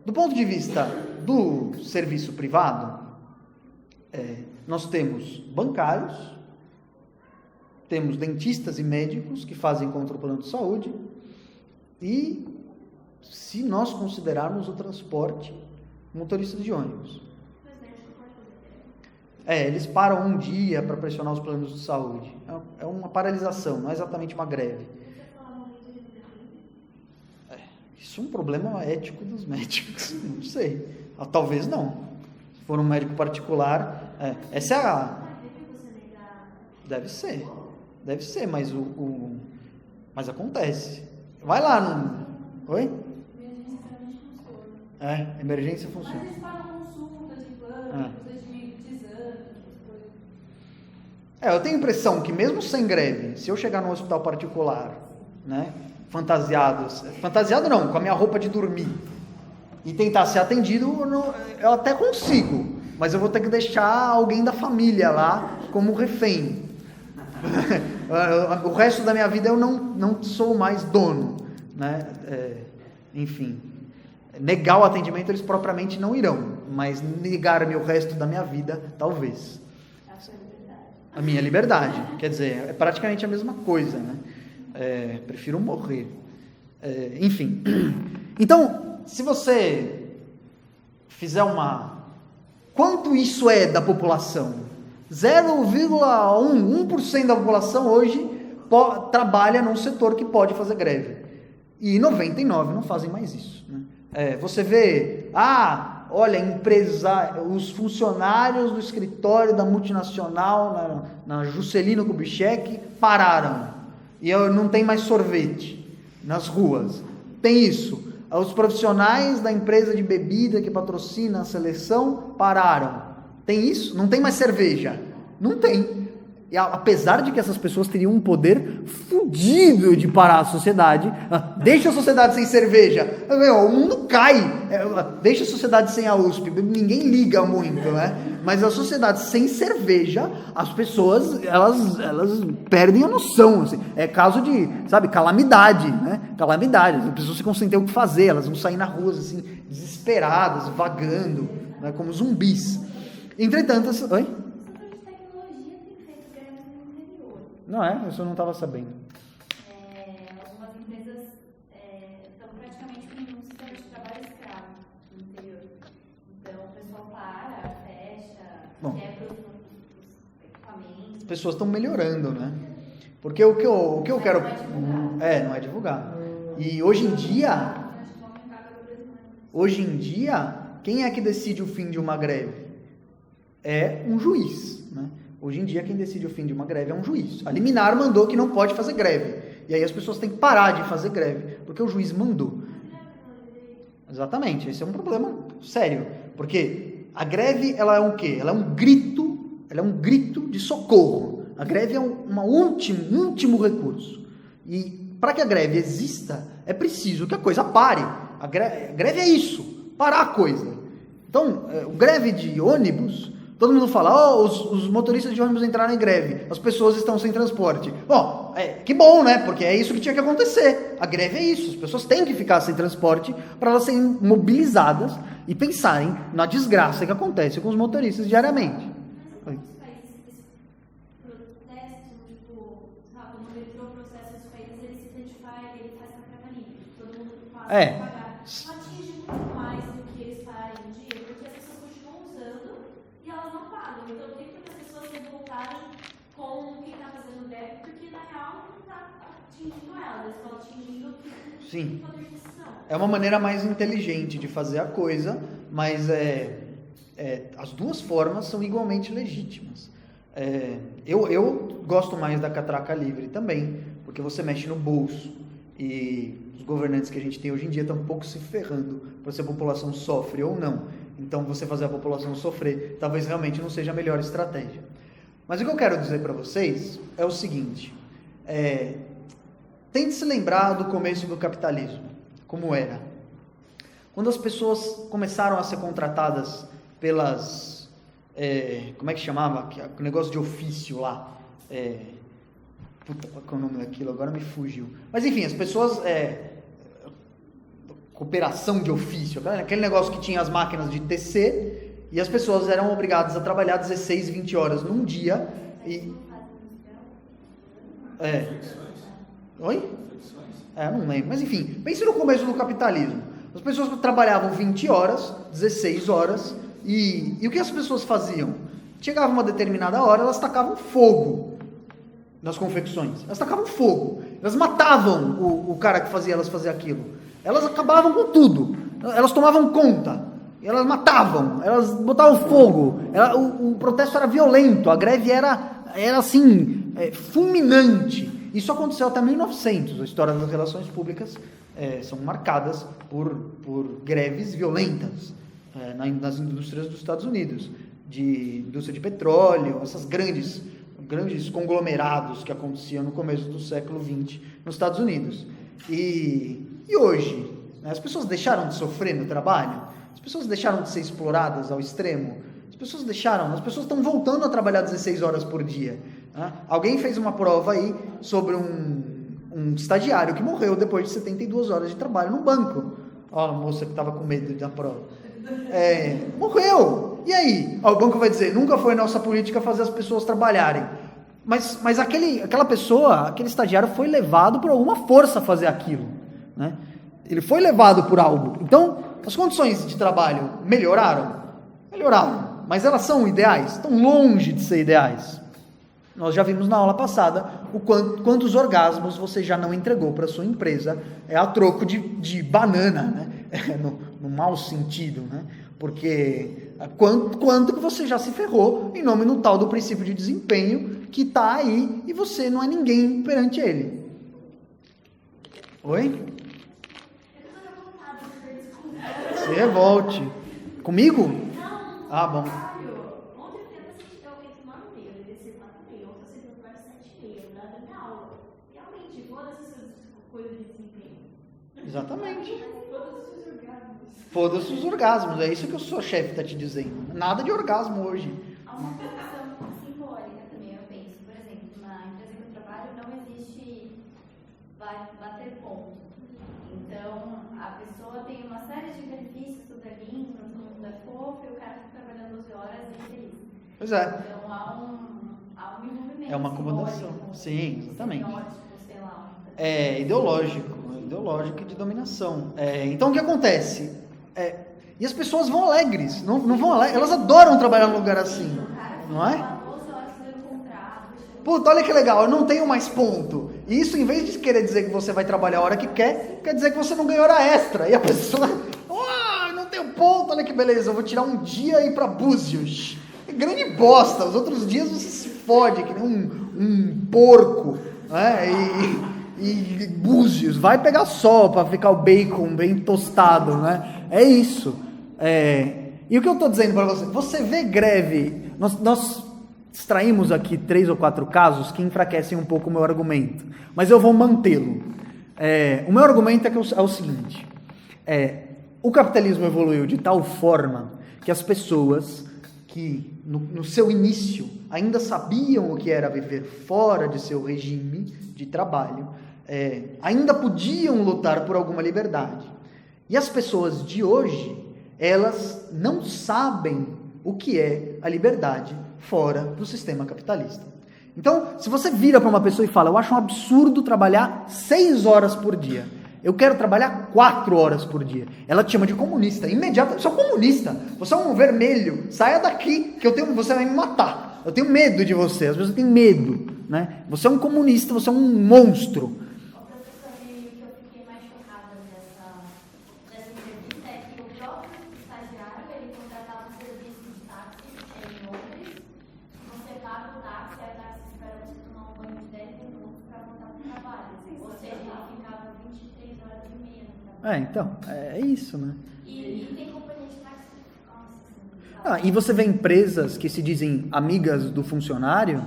[SPEAKER 1] Do ponto de vista do serviço privado, nós temos bancários temos dentistas e médicos que fazem contra o plano de saúde, e se nós considerarmos o transporte, motoristas de ônibus. Eles param um dia para pressionar os planos de saúde. É uma paralisação, não é exatamente uma greve. Isso é um problema ético dos médicos, não sei. Talvez não. Se for um médico particular, essa é a... Deve ser, mas mas acontece. Vai lá no... Oi? Emergência funciona.
[SPEAKER 2] Mas eles pagam consultas de plano, procedimento de exame, coisas.
[SPEAKER 1] Eu tenho a impressão que mesmo sem greve, se eu chegar num hospital particular, né, fantasiado não, com a minha roupa de dormir, e tentar ser atendido, eu até consigo, mas eu vou ter que deixar alguém da família lá como refém. O resto da minha vida eu não sou mais dono, né? Enfim, negar o atendimento eles propriamente não irão, mas negar-me o resto da minha vida, talvez. A minha liberdade, quer dizer, é praticamente a mesma coisa, né? Prefiro morrer. Enfim, então, se você fizer quanto isso é da população? 0,1% da população hoje trabalha num setor que pode fazer greve. E 99% não fazem mais isso, né? Você vê, olha, os funcionários do escritório da multinacional na Juscelino Kubitschek pararam. E não tem mais sorvete nas ruas. Tem isso. Os profissionais da empresa de bebida que patrocina a seleção pararam. Tem isso? Não tem mais cerveja. Não tem. E apesar de que essas pessoas teriam um poder fodido de parar a sociedade, deixa a sociedade sem cerveja, o mundo cai. Deixa a sociedade sem a USP, ninguém liga muito, né? Mas a sociedade sem cerveja, as pessoas, elas perdem a noção, assim. É caso de, calamidade, né? Calamidade, as pessoas ficam sem ter o que fazer, elas vão sair na rua, assim, desesperadas, vagando, né? Como zumbis. Entretanto, oi? Não isso eu não estava sabendo.
[SPEAKER 2] Algumas empresas estão praticamente com um sistema de trabalho escravo no interior. Então, o pessoal para, fecha, quebra os equipamentos.
[SPEAKER 1] As pessoas estão melhorando, né? Porque o que eu quero... Não é divulgado. E hoje em dia, quem é que decide o fim de uma greve? É um juiz, né? Hoje em dia, quem decide o fim de uma greve é um juiz. A liminar mandou que não pode fazer greve. E aí as pessoas têm que parar de fazer greve, porque o juiz mandou. Exatamente, esse é um problema sério. Porque a greve, ela é um quê? Ela é um grito de socorro. A greve é um último recurso. E para que a greve exista, é preciso que a coisa pare. A greve é isso, parar a coisa. Então, o greve de ônibus... Todo mundo fala, os motoristas de ônibus entraram em greve, as pessoas estão sem transporte. Bom, que bom, né? Porque é isso que tinha que acontecer. A greve é isso, as pessoas têm que ficar sem transporte para elas serem mobilizadas e pensarem na desgraça que acontece com os motoristas diariamente.
[SPEAKER 2] Mas alguns países protestam, no metrô, processo dos países, ele se identifica, ele faz cartela livre, todo mundo passa a pagar. Atinge muito mais do que eles pararem um dia, porque as pessoas continuam usando e elas não pagam. Então tem muitas pessoas que voltarem com quem está fazendo greve, porque na real não está atingindo elas, eles estão atingindo o poder de decisão.
[SPEAKER 1] É uma maneira mais inteligente de fazer a coisa, mas as duas formas são igualmente legítimas. Eu gosto mais da catraca livre também, porque você mexe no bolso, e os governantes que a gente tem hoje em dia estão um pouco se ferrando para se a população sofre ou não. Então, você fazer a população sofrer talvez realmente não seja a melhor estratégia. Mas o que eu quero dizer para vocês é o seguinte: tente se lembrar do começo do capitalismo, como era. Quando as pessoas começaram a ser contratadas pelas... como é que chamava? O negócio de ofício lá. Qual é o nome daquilo? Agora me fugiu. Mas enfim, as pessoas... cooperação de ofício, aquele negócio que tinha as máquinas de tecer, e as pessoas eram obrigadas a trabalhar 16, 20 horas num dia.
[SPEAKER 3] Flexões?
[SPEAKER 1] Oi?
[SPEAKER 3] Flexões?
[SPEAKER 1] Não lembro. Mas enfim, pense no começo do capitalismo. As pessoas trabalhavam 20 horas, 16 horas, e o que as pessoas faziam? Chegava uma determinada hora, elas tacavam fogo nas confecções. Elas tacavam fogo. Elas matavam o cara que fazia elas fazer aquilo. Elas acabavam com tudo. Elas tomavam conta. Elas matavam. Elas botavam fogo. O protesto era violento. A greve era assim, fulminante. Isso aconteceu até 1900. A história das relações públicas são marcadas por greves violentas nas indústrias dos Estados Unidos. De indústria de petróleo, essas grandes conglomerados que aconteciam no começo do século XX nos Estados Unidos. E hoje, né, as pessoas deixaram de sofrer no trabalho? As pessoas deixaram de ser exploradas ao extremo? As pessoas estão voltando a trabalhar 16 horas por dia. Né? Alguém fez uma prova aí sobre um estagiário que morreu depois de 72 horas de trabalho no banco. Olha a moça que estava com medo da prova. Morreu! E aí? O banco vai dizer, nunca foi nossa política fazer as pessoas trabalharem. Mas aquela pessoa, aquele estagiário foi levado por alguma força a fazer aquilo. Né? Ele foi levado por algo. Então, as condições de trabalho melhoraram? Melhoraram. Mas elas são ideais? Estão longe de ser ideais. Nós já vimos na aula passada quantos orgasmos você já não entregou para a sua empresa a troco de banana, né? No mau sentido, né? Porque quanto que você já se ferrou em nome no tal do princípio de desempenho que está aí e você não é ninguém perante ele. Oi? Se revolte. Comigo?
[SPEAKER 2] Não.
[SPEAKER 1] Ah, bom.
[SPEAKER 2] Ontem eu assisti alguém tomar no meio, eu desci lá no meio, ontem eu sempre para 7h30, da minha aula. Realmente, todas essas coisas de desempenho.
[SPEAKER 1] Exatamente.
[SPEAKER 2] Foda-se os orgasmos.
[SPEAKER 1] Foda-se os orgasmos, é isso que o seu chefe está te dizendo. Nada de orgasmo hoje.
[SPEAKER 2] Há uma questão simbólica também, eu penso. Por exemplo, na empresa que eu trabalho não existe bater ponto. Então, a pessoa tem uma série de benefícios, tudo é lindo, todo mundo é fofo, e o cara fica trabalhando 12 horas e feliz.
[SPEAKER 1] Pois é.
[SPEAKER 2] Então, há um envolvimento.
[SPEAKER 1] É uma acomodação.
[SPEAKER 2] simbólico,
[SPEAKER 1] Sim, exatamente.
[SPEAKER 2] semiótico, sei lá.
[SPEAKER 1] É ideológico e de dominação. Então o que acontece? E as pessoas vão alegres, não vão alegres, elas adoram trabalhar num lugar assim, não é?
[SPEAKER 2] 12 horas fazendo contrato.
[SPEAKER 1] Puta, olha que legal, eu não tenho mais ponto. E isso, em vez de querer dizer que você vai trabalhar a hora que quer dizer que você não ganhou hora extra. E a pessoa, não tenho ponto, olha que beleza, eu vou tirar um dia e ir pra Búzios. Grande bosta, os outros dias você se fode, que nem um porco, né? E Búzios, vai pegar sol para ficar o bacon bem tostado, né? É isso. E o que eu estou dizendo para você? Você vê greve, nós extraímos aqui 3 ou 4 casos que enfraquecem um pouco o meu argumento, mas eu vou mantê-lo. O meu argumento é o seguinte, o capitalismo evoluiu de tal forma que as pessoas que no seu início ainda sabiam o que era viver fora de seu regime de trabalho, ainda podiam lutar por alguma liberdade. E as pessoas de hoje, elas não sabem o que é a liberdade fora do sistema capitalista. Então, se você vira para uma pessoa e fala, eu acho um absurdo trabalhar 6 horas por dia, eu quero trabalhar 4 horas por dia, ela te chama de comunista, imediatamente, você é um comunista, você é um vermelho, saia daqui, que você vai me matar, eu tenho medo de você, as pessoas têm medo, né? Você é um comunista, você é um monstro.
[SPEAKER 2] Outra questão que eu fiquei mais chocada nessa entrevista é que o próprio estagiário, ele contratava um serviço de táxi em Londres, você paga o táxi, a táxi espera você tomar um banho de 10 minutos para voltar para o trabalho. Ou seja, ele ficava 23 horas e meia no trabalho.
[SPEAKER 1] Então, é isso, né?
[SPEAKER 2] E tem companhia de táxi que fica assim.
[SPEAKER 1] E você vê empresas que se dizem amigas do funcionário,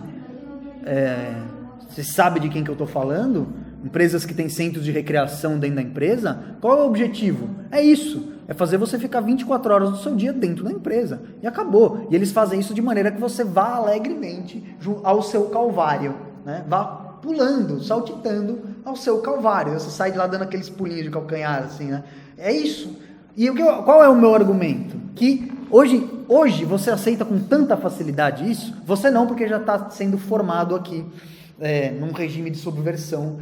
[SPEAKER 1] você sabe de quem que eu estou falando? Empresas que têm centros de recreação dentro da empresa, qual é o objetivo? É isso, é fazer você ficar 24 horas do seu dia dentro da empresa, e acabou. E eles fazem isso de maneira que você vá alegremente ao seu calvário, né? Vá pulando, saltitando ao seu calvário, você sai de lá dando aqueles pulinhos de calcanhar, assim, né? É isso. E qual é o meu argumento? Que hoje você aceita com tanta facilidade isso, você não, porque já está sendo formado aqui num regime de subversão,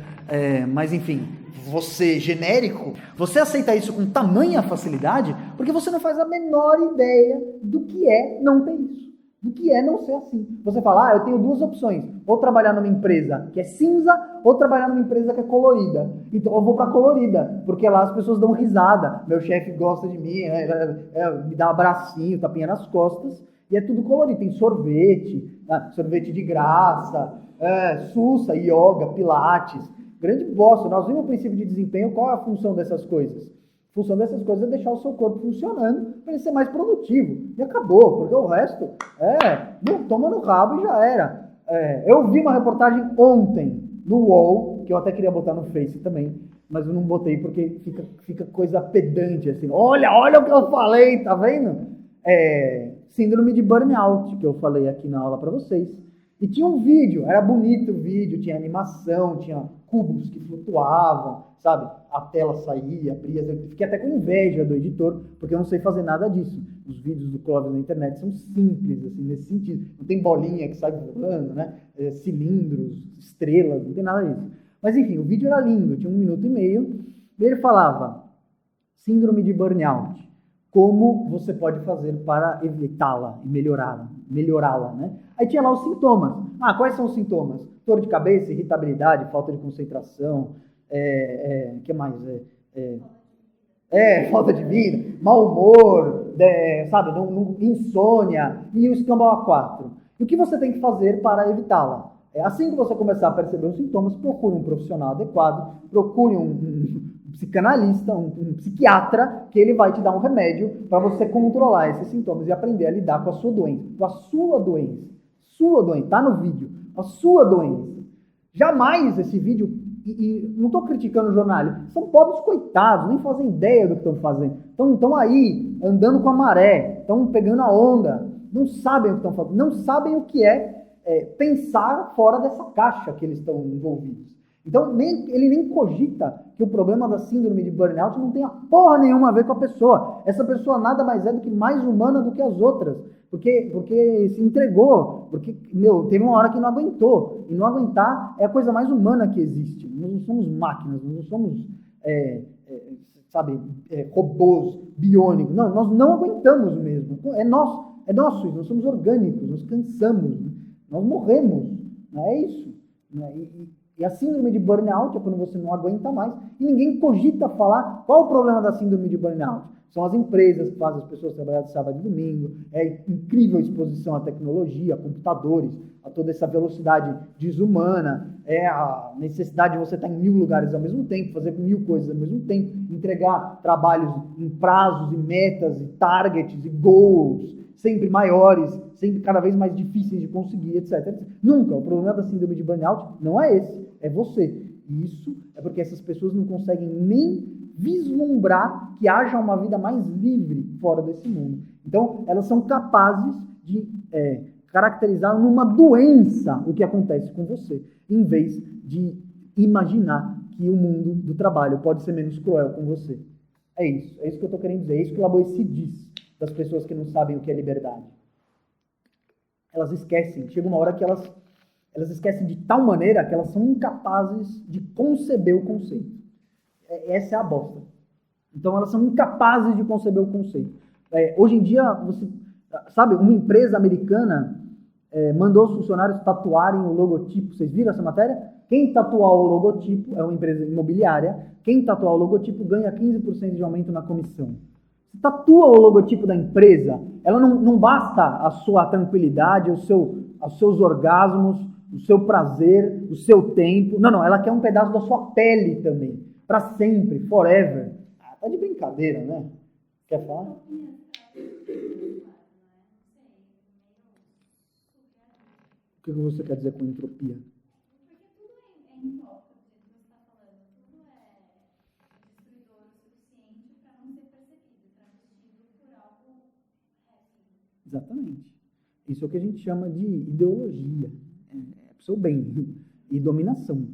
[SPEAKER 1] mas enfim, você genérico, você aceita isso com tamanha facilidade porque você não faz a menor ideia do que é não ter isso, do que é não ser assim. Você fala, eu tenho duas opções, ou trabalhar numa empresa que é cinza, ou trabalhar numa empresa que é colorida. Então eu vou pra colorida, porque lá as pessoas dão risada, meu chefe gosta de mim, me dá um abracinho, tapinha nas costas, e é tudo colorido, tem sorvete de graça, sussa, yoga, pilates, grande bosta. Nós vimos o princípio de desempenho, qual é a função dessas coisas? A função dessas coisas é deixar o seu corpo funcionando para ele ser mais produtivo. E acabou, porque o resto toma no rabo e já era. Eu vi uma reportagem ontem no UOL, que eu até queria botar no Face também, mas eu não botei porque fica coisa pedante assim. Olha o que eu falei, tá vendo? Síndrome de burnout, que eu falei aqui na aula para vocês. E tinha um vídeo, era bonito o vídeo, tinha animação, tinha cubos que flutuavam, sabe? A tela saía, abria. Eu fiquei até com inveja do editor, porque eu não sei fazer nada disso. Os vídeos do Clóvis na internet são simples, assim, nesse sentido. Não tem bolinha que sai voando, né? Cilindros, estrelas, não tem nada disso. Mas enfim, o vídeo era lindo, tinha 1 minuto e meio. E ele falava, síndrome de burnout, como você pode fazer para evitá-la e melhorá-la, né? Aí tinha lá os sintomas. Quais são os sintomas? Dor de cabeça, irritabilidade, falta de concentração, que mais? Falta de vida, mau humor, sabe, insônia e o escambau A4. E o que você tem que fazer para evitá-la? Assim que você começar a perceber os sintomas, procure um profissional adequado, procure um psicanalista, um psiquiatra, que ele vai te dar um remédio para você controlar esses sintomas e aprender a lidar com a sua doença. Com a sua doença. Sua doença, tá no vídeo. A sua doença. Jamais esse vídeo, e não estou criticando o jornalismo, são pobres coitados, nem fazem ideia do que estão fazendo. Estão aí, andando com a maré, estão pegando a onda, não sabem o que estão fazendo, não sabem o que é pensar fora dessa caixa que eles estão envolvidos. Então, ele nem cogita que o problema da síndrome de burnout não tenha porra nenhuma a ver com a pessoa. Essa pessoa nada mais é do que mais humana do que as outras. Porque se entregou, porque, teve uma hora que não aguentou. E não aguentar é a coisa mais humana que existe. Nós não somos máquinas, nós não somos, robôs biônicos. Não, nós não aguentamos mesmo. É nosso isso, nós somos orgânicos, nós cansamos, nós morremos. Não é isso? E a síndrome de burnout é quando você não aguenta mais e ninguém cogita falar qual o problema da síndrome de burnout. São as empresas que fazem as pessoas trabalhar de sábado e domingo, incrível exposição à tecnologia, a computadores, a toda essa velocidade desumana, a necessidade de você estar em 1000 lugares ao mesmo tempo, fazer 1000 coisas ao mesmo tempo, entregar trabalhos em prazos e metas e targets e goals sempre maiores, sempre cada vez mais difíceis de conseguir, etc. Nunca. O problema da síndrome de burnout não é esse, é você. E isso é porque essas pessoas não conseguem nem vislumbrar que haja uma vida mais livre fora desse mundo. Então, elas são capazes de caracterizar numa doença o que acontece com você, em vez de imaginar que o mundo do trabalho pode ser menos cruel com você. É isso que eu estou querendo dizer, é isso que o Lavoisier diz das pessoas que não sabem o que é liberdade. Elas esquecem, chega uma hora que elas esquecem de tal maneira que elas são incapazes de conceber o conceito. Essa é a bosta. Então elas são incapazes de conceber o conceito. Hoje em dia, você sabe, uma empresa americana mandou os funcionários tatuarem o logotipo. Vocês viram essa matéria? Quem tatuar o logotipo, é uma empresa imobiliária, quem tatuar o logotipo ganha 15% de aumento na comissão. Você tatua o logotipo da empresa, ela não basta a sua tranquilidade, os seus orgasmos, o seu prazer, o seu tempo. Não, ela quer um pedaço da sua pele também, para sempre, forever. Tá de brincadeira, né? Quer falar? O que você quer dizer com entropia? Exatamente. Isso é o que a gente chama de ideologia, pro seu bem, e dominação.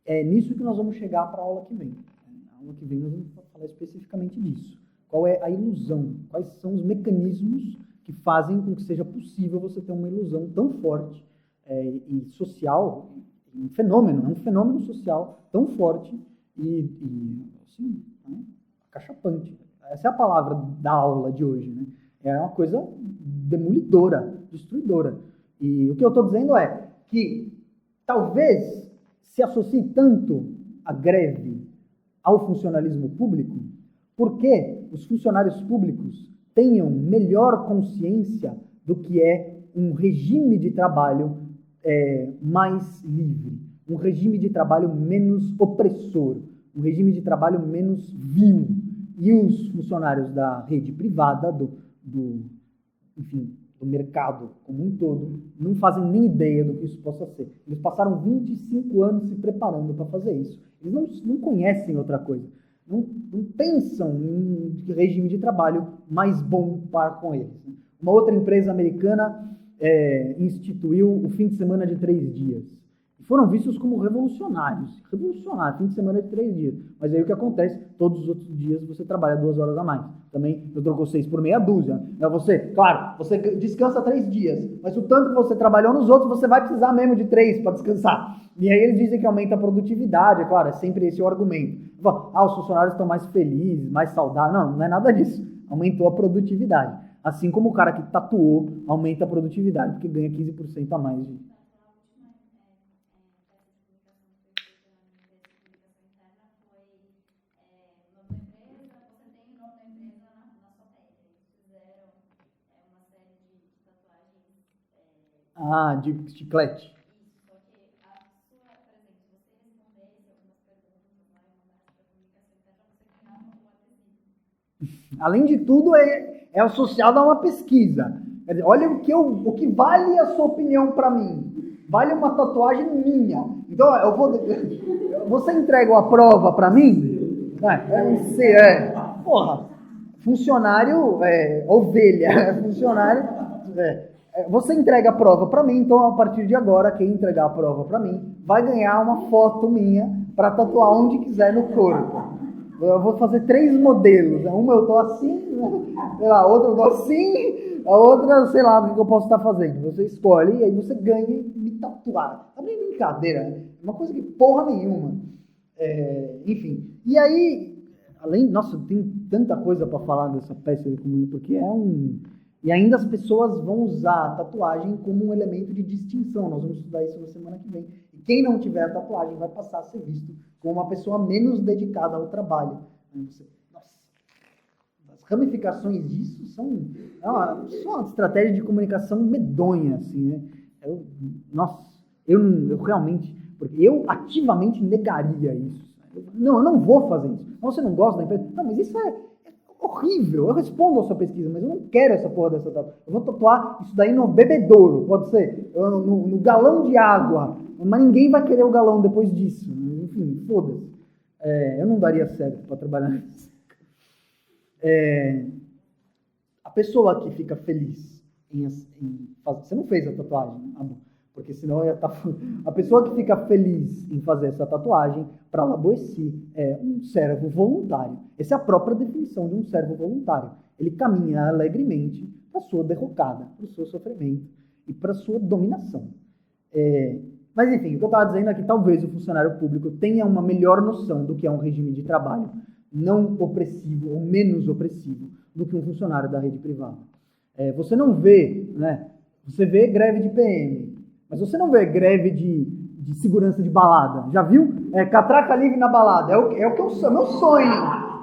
[SPEAKER 1] É nisso que nós vamos chegar para a aula que vem. Na aula que vem nós vamos falar especificamente disso. Qual é a ilusão? Quais são os mecanismos que fazem com que seja possível você ter uma ilusão tão forte e social, um fenômeno social tão forte e assim, né, acachapante. Essa é a palavra da aula de hoje, né? É uma coisa demolidora, destruidora. E o que eu estou dizendo é que talvez se associe tanto a greve ao funcionalismo público, porque os funcionários públicos tenham melhor consciência do que é um regime de trabalho mais livre, um regime de trabalho menos opressor, um regime de trabalho menos vil. E os funcionários da rede privada, do mercado como um todo, não fazem nem ideia do que isso possa ser. Eles passaram 25 anos se preparando para fazer isso. Eles não conhecem outra coisa. Não pensam em regime de trabalho mais bom para com eles. Uma outra empresa americana instituiu o fim de semana de 3 dias. E foram vistos como revolucionários. Revolucionário, fim de semana de 3 dias. Mas aí o que acontece? Todos os outros dias você trabalha 2 horas a mais. Também eu trocou 6 por meia dúzia. Você descansa 3 dias. Mas o tanto que você trabalhou nos outros, você vai precisar mesmo de 3 para descansar. E aí eles dizem que aumenta a produtividade. É claro, é sempre esse o argumento. Os funcionários estão mais felizes, mais saudáveis. Não é nada disso. Aumentou a produtividade. Assim como o cara que tatuou aumenta a produtividade, porque ganha 15% a mais. De chiclete. Além de tudo, é associado a uma pesquisa. Quer dizer, olha o que vale a sua opinião para mim. Vale uma tatuagem minha. Então, você entrega a prova para mim? Funcionário ovelha. Funcionário... Você entrega a prova para mim, então a partir de agora, quem entregar a prova para mim vai ganhar uma foto minha para tatuar onde quiser no corpo. Eu vou fazer 3 modelos. Uma eu tô assim, a outra eu tô assim, a outra, sei lá, o que eu posso estar fazendo. Você escolhe e aí você ganha me tatuar. Tá bem brincadeira, né? Uma coisa que porra nenhuma. Enfim. E aí, tem tanta coisa para falar dessa peça de comunidade, porque E ainda as pessoas vão usar a tatuagem como um elemento de distinção. Nós vamos estudar isso na semana que vem. E quem não tiver a tatuagem vai passar a ser visto como uma pessoa menos dedicada ao trabalho. As ramificações disso são uma estratégia de comunicação medonha, assim, né? Eu realmente... Porque eu ativamente negaria isso. Eu não vou fazer isso. Você não gosta da empresa? Não, mas isso é horrível. Eu respondo a sua pesquisa, mas eu não quero essa porra dessa tatuagem. Eu vou tatuar isso daí no bebedouro, pode ser, no galão de água, mas ninguém vai querer o galão depois disso. Enfim, foda-se. Eu não daria certo para trabalhar nisso. A pessoa que fica feliz em fazer... Você não fez a tatuagem, amor? Porque senão ia estar... A pessoa que fica feliz em fazer essa tatuagem, para Laboissy, é um servo voluntário. Essa é a própria definição de um servo voluntário. Ele caminha alegremente para a sua derrocada, para o seu sofrimento e para a sua dominação. Mas, enfim, o que eu estava dizendo é que talvez o funcionário público tenha uma melhor noção do que é um regime de trabalho não opressivo ou menos opressivo do que um funcionário da rede privada. Você não vê, né? Você vê greve de PM, mas você não vê greve de segurança de balada. Já viu? Catraca livre na balada. É o que eu meu sonho.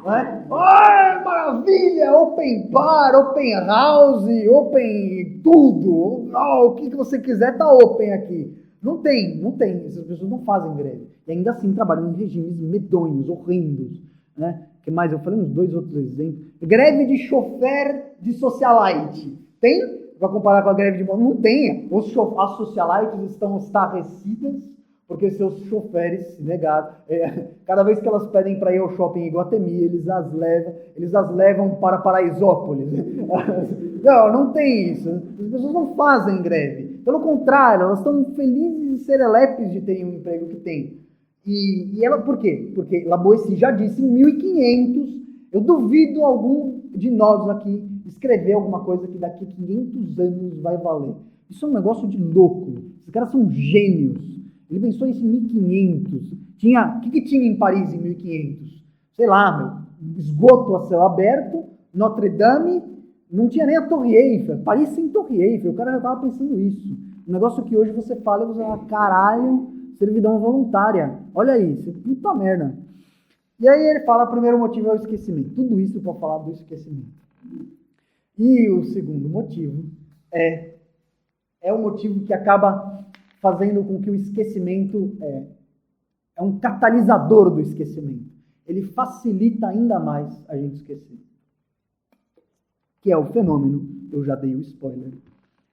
[SPEAKER 1] Né? Maravilha! Open bar, open house, open tudo. O que você quiser tá open aqui. Não tem. Essas pessoas não fazem greve. E ainda assim trabalham em regimes medonhos, horrendos. Né? Que mais? Eu falei uns 2 outros exemplos. Greve de chofer de socialite. Tem? Vai comparar com a greve de motorista? Não tem. As socialites estão estarrecidas porque seus choferes se negaram. Cada vez que elas pedem para ir ao shopping em Iguatemi, eles as levam para Paraisópolis. Não tem isso. As pessoas não fazem greve. Pelo contrário, elas estão felizes e serelepes de terem um emprego que têm. E ela, por quê? Porque Laboissy já disse em 1500, eu duvido algum de nós aqui escrever alguma coisa que daqui a 500 anos vai valer. Isso é um negócio de louco. Esses caras são gênios. Ele pensou isso em 1500. O que tinha em Paris em 1500? Sei lá, esgoto a céu aberto, Notre Dame, não tinha nem a Torre Eiffel. Paris sem Torre Eiffel. O cara já estava pensando isso. Um negócio que hoje você fala e você fala, caralho, servidão voluntária. Olha aí, isso é puta merda. E aí ele fala, o primeiro motivo é o esquecimento. Tudo isso para falar do esquecimento. E o segundo motivo é o motivo que acaba fazendo com que o esquecimento é um catalisador do esquecimento. Ele facilita ainda mais a gente esquecer. Que é o fenômeno, eu já dei o spoiler,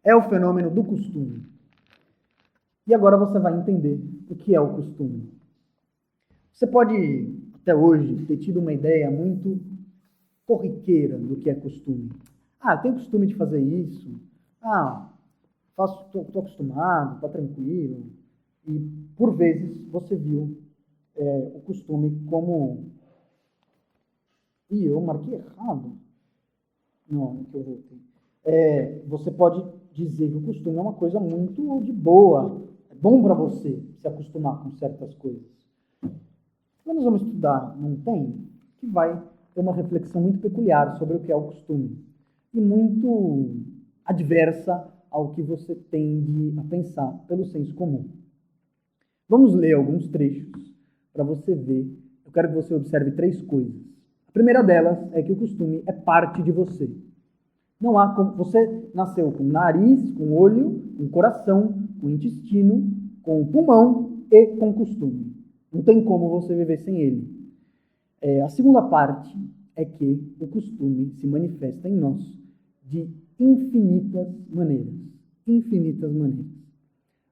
[SPEAKER 1] é o fenômeno do costume. E agora você vai entender o que é o costume. Você pode, até hoje, ter tido uma ideia muito corriqueira do que é costume. Eu tenho costume de fazer isso. Estou acostumado, está tranquilo. E, por vezes, você viu o costume como... eu marquei errado. Não, que eu voltei. Você pode dizer que o costume é uma coisa muito de boa. É bom para você se acostumar com certas coisas. Quando nós vamos estudar Montaigne, que vai ter uma reflexão muito peculiar sobre o que é o costume. E muito adversa ao que você tende a pensar pelo senso comum. Vamos ler alguns trechos para você ver. Eu quero que você observe 3 coisas. A primeira delas é que o costume é parte de você. Não há como... Você nasceu com nariz, com olho, com coração, com intestino, com pulmão e com costume. Não tem como você viver sem ele. A segunda parte é que o costume se manifesta em nós de infinitas maneiras. Infinitas maneiras.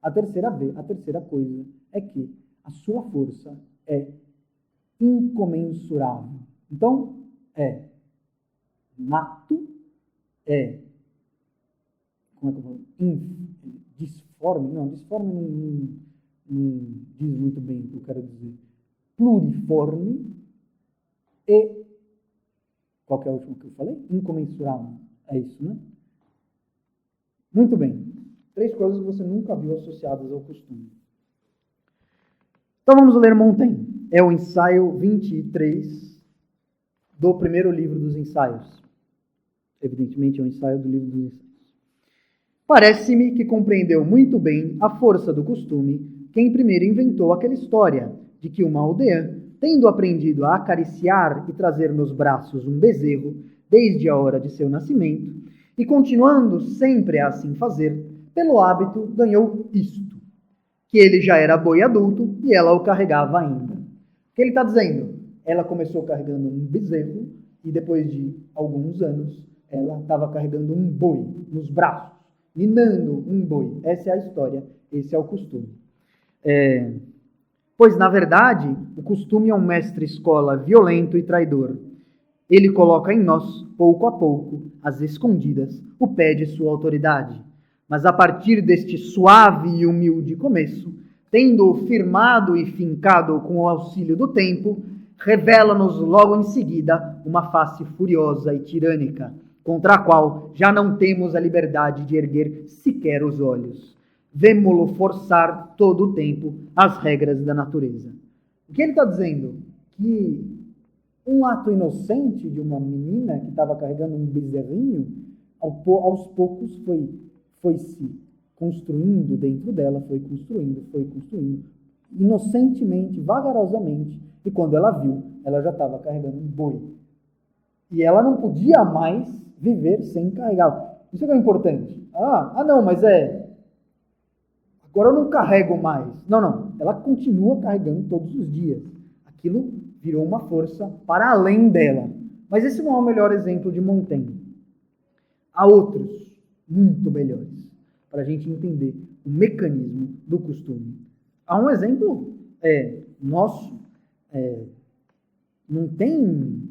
[SPEAKER 1] A terceira coisa é que a sua força é incomensurável. Então, é nato, como é que eu falo? Disforme? Não, disforme não diz muito bem o que eu quero dizer. Pluriforme e... Qual que é a última que eu falei? Incomensurável. É isso, né? Muito bem. 3 coisas que você nunca viu associadas ao costume. Então vamos ler Montaigne. É o ensaio 23 do primeiro livro dos ensaios. Evidentemente é um ensaio do livro dos ensaios. Parece-me que compreendeu muito bem a força do costume quem primeiro inventou aquela história de que uma aldeã, tendo aprendido a acariciar e trazer nos braços um bezerro desde a hora de seu nascimento, e continuando sempre a assim fazer, pelo hábito ganhou isto, que ele já era boi adulto e ela o carregava ainda. O que ele está dizendo? Ela começou carregando um bezerro e depois de alguns anos ela estava carregando um boi nos braços, ninando um boi. Essa é a história, esse é o costume. Pois, na verdade, o costume é um mestre-escola violento e traidor. Ele coloca em nós, pouco a pouco, às escondidas, o pé de sua autoridade. Mas a partir deste suave e humilde começo, tendo-o firmado e fincado com o auxílio do tempo, revela-nos logo em seguida uma face furiosa e tirânica, contra a qual já não temos a liberdade de erguer sequer os olhos. Vemo-lo forçar todo o tempo as regras da natureza. O que ele está dizendo? Que um ato inocente de uma menina que estava carregando um bezerrinho, aos poucos foi se construindo dentro dela, foi construindo, inocentemente, vagarosamente, e quando ela viu, ela já estava carregando um boi. E ela não podia mais viver sem carregá-lo. Isso é importante. Não, mas agora eu não carrego mais. Não, ela continua carregando todos os dias. Aquilo virou uma força para além dela. Mas esse não é o melhor exemplo de Montaigne. Há outros muito melhores para a gente entender o mecanismo do costume. Há um exemplo nosso. Não tem...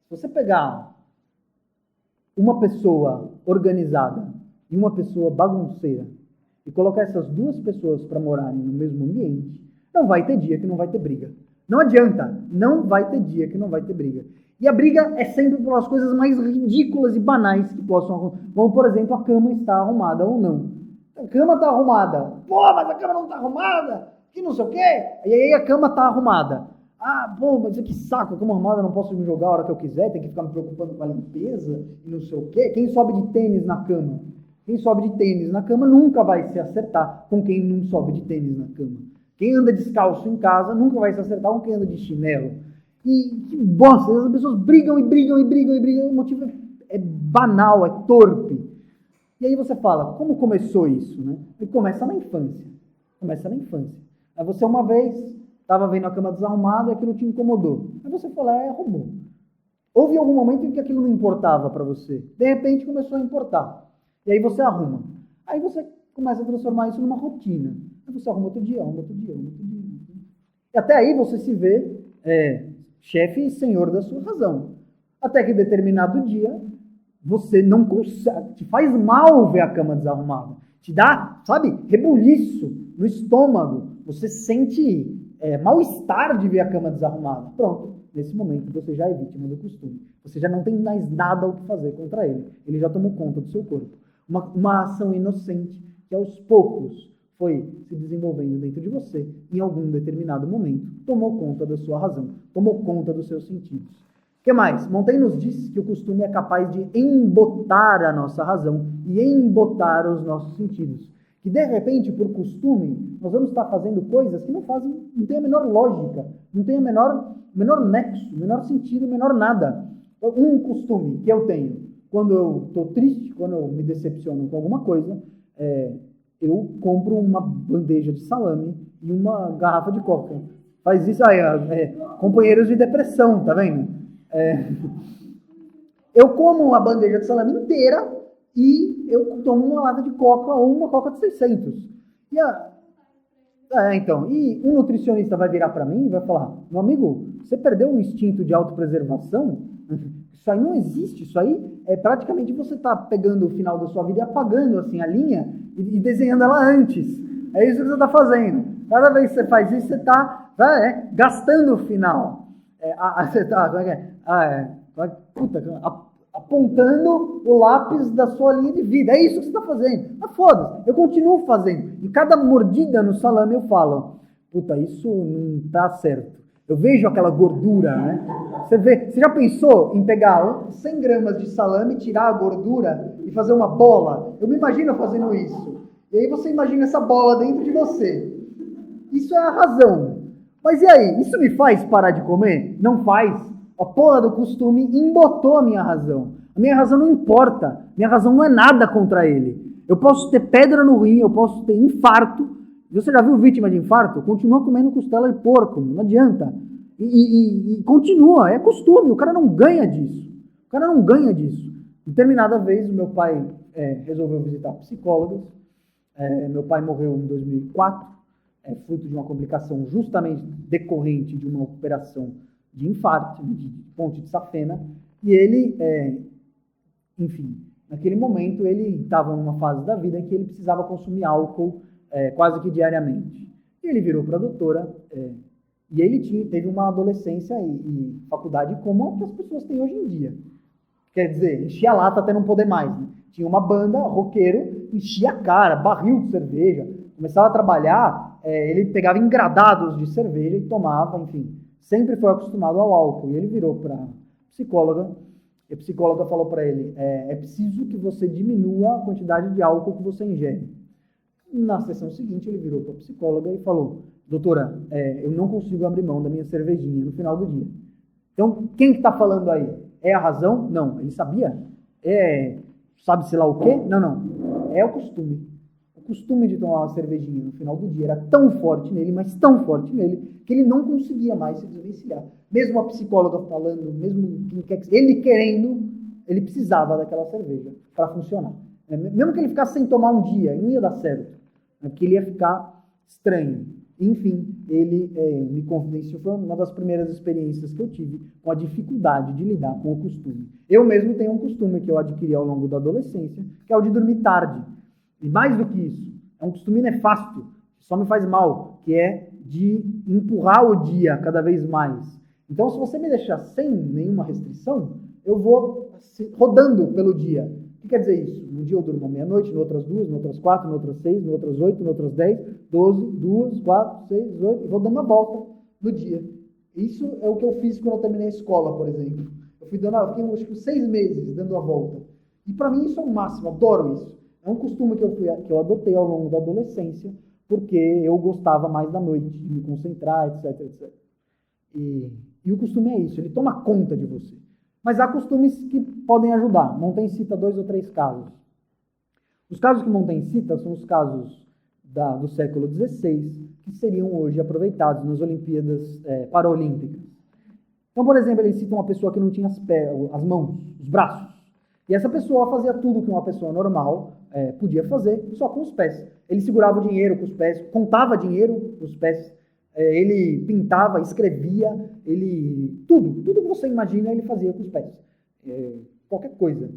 [SPEAKER 1] Se você pegar uma pessoa organizada e uma pessoa bagunceira e colocar essas 2 pessoas para morarem no mesmo ambiente, não vai ter dia que não vai ter briga. Não adianta, não vai ter dia que não vai ter briga. E a briga é sempre pelas coisas mais ridículas e banais que possam acontecer. Como, por exemplo, a cama está arrumada ou não. A cama tá arrumada. Pô, mas a cama não tá arrumada. Que não sei o quê. E aí a cama tá arrumada. Ah, pô, mas que saco, a cama arrumada, eu não posso me jogar a hora que eu quiser, tem que ficar me preocupando com a limpeza e não sei o quê. Quem sobe de tênis na cama? Quem sobe de tênis na cama nunca vai se acertar com quem não sobe de tênis na cama. Quem anda descalço em casa nunca vai se acertar com quem anda de chinelo. E que bosta, as pessoas brigam, e o motivo é banal, é torpe. E aí você fala, como começou isso, né? E começa na infância. Aí você uma vez estava vendo a cama desarrumada e aquilo te incomodou. Aí você foi lá e arrumou. Houve algum momento em que aquilo não importava para você. De repente começou a importar. E aí você arruma. Aí você começa a transformar isso numa rotina. Aí você arruma outro dia. E até aí você se vê chefe e senhor da sua razão. Até que determinado dia você não consegue, te faz mal ver a cama desarrumada. Te dá, sabe, rebuliço no estômago. Você sente mal-estar de ver a cama desarrumada. Pronto, nesse momento você já é vítima do costume. Você já não tem mais nada o que fazer contra ele. Ele já tomou conta do seu corpo. Uma ação inocente que aos poucos foi se desenvolvendo dentro de você, em algum determinado momento, tomou conta da sua razão, tomou conta dos seus sentidos. O que mais? Montaigne nos diz que o costume é capaz de embotar a nossa razão e embotar os nossos sentidos. Que de repente, por costume, nós vamos estar fazendo coisas que não tem a menor lógica, não tem o menor nexo, o menor sentido, o menor nada. Um costume que eu tenho, quando eu estou triste, quando eu me decepciono com alguma coisa, eu compro uma bandeja de salame e uma garrafa de coca. Faz isso aí, companheiros de depressão, tá vendo? Eu como a bandeja de salame inteira e eu tomo uma lata de coca ou uma coca de 600. E um nutricionista vai virar para mim e vai falar, meu amigo, você perdeu o instinto de autopreservação? Isso aí não existe, isso aí é praticamente você tá pegando o final da sua vida e apagando assim a linha e desenhando ela antes. É isso que você está fazendo. Cada vez que você faz isso, você está gastando o final. Você está apontando o lápis da sua linha de vida. É isso que você está fazendo. Mas foda-se, eu continuo fazendo. Em cada mordida no salame eu falo, isso não está certo. Eu vejo aquela gordura, né? Você já pensou em pegar 100 gramas de salame, tirar a gordura e fazer uma bola? Eu me imagino fazendo isso. E aí você imagina essa bola dentro de você. Isso é a razão. Mas e aí? Isso me faz parar de comer? Não faz. A porra do costume embotou a minha razão. A minha razão não importa. Minha razão não é nada contra ele. Eu posso ter pedra no rim, eu posso ter infarto. Você já viu vítima de infarto? Continua comendo costela de porco, não adianta. E continua, é costume, o cara não ganha disso. Determinada vez, o meu pai resolveu visitar psicólogos. Meu pai morreu em 2004, fruto de uma complicação justamente decorrente de uma operação de infarto, de ponte de safena. E ele, naquele momento, ele estava numa fase da vida em que ele precisava consumir álcool quase que diariamente. E ele virou para a doutora, e ele teve uma adolescência e faculdade como as pessoas têm hoje em dia. Quer dizer, enchia a lata até não poder mais. Né? Tinha uma banda, roqueiro, enchia a cara, barril de cerveja, começava a trabalhar, ele pegava engradados de cerveja e tomava, enfim. Sempre foi acostumado ao álcool. E ele virou para a psicóloga, e a psicóloga falou para ele, é preciso que você diminua a quantidade de álcool que você ingere. Na sessão seguinte, ele virou para a psicóloga e falou, doutora, eu não consigo abrir mão da minha cervejinha no final do dia. Então, quem que está falando aí? É a razão? Não. Ele sabia? Sabe-se lá o quê? Não. É o costume. O costume de tomar uma cervejinha no final do dia era tão forte nele, mas tão forte nele, que ele não conseguia mais se desvencilhar. Mesmo a psicóloga falando, mesmo ele querendo, ele precisava daquela cerveja para funcionar. Mesmo que ele ficasse sem tomar um dia, não ia dar certo. Porque ele ia ficar estranho. Enfim, ele me confidenciou, foi uma das primeiras experiências que eu tive com a dificuldade de lidar com o costume. Eu mesmo tenho um costume que eu adquiri ao longo da adolescência, que é o de dormir tarde. E mais do que isso, é um costume nefasto, que só me faz mal, que é de empurrar o dia cada vez mais. Então, se você me deixar sem nenhuma restrição, eu vou rodando pelo dia. O que quer dizer isso? Num dia eu durmo meia-noite, no outras 2, no outras 4, no outras 6, no outras 8, no outras 10, 12, 2, 4, 6, 8, e vou dando uma volta no dia. Isso é o que eu fiz quando eu terminei a escola, por exemplo. Eu fiquei acho que 6 meses dando a volta. E para mim isso é o máximo, adoro isso. É um costume que eu adotei ao longo da adolescência, porque eu gostava mais da noite, de me concentrar, etc, etc. E o costume é isso, ele toma conta de você. Mas há costumes que podem ajudar. Montaigne cita 2 ou 3 casos. Os casos que Montaigne cita são os casos do século XVI, que seriam hoje aproveitados nas Olimpíadas Paralímpicas. Então, por exemplo, ele cita uma pessoa que não tinha as mãos, os braços. E essa pessoa fazia tudo que uma pessoa normal podia fazer, só com os pés. Ele segurava o dinheiro com os pés, contava dinheiro com os pés, ele pintava, escrevia, tudo que você imagina ele fazia com os pés. Qualquer coisa.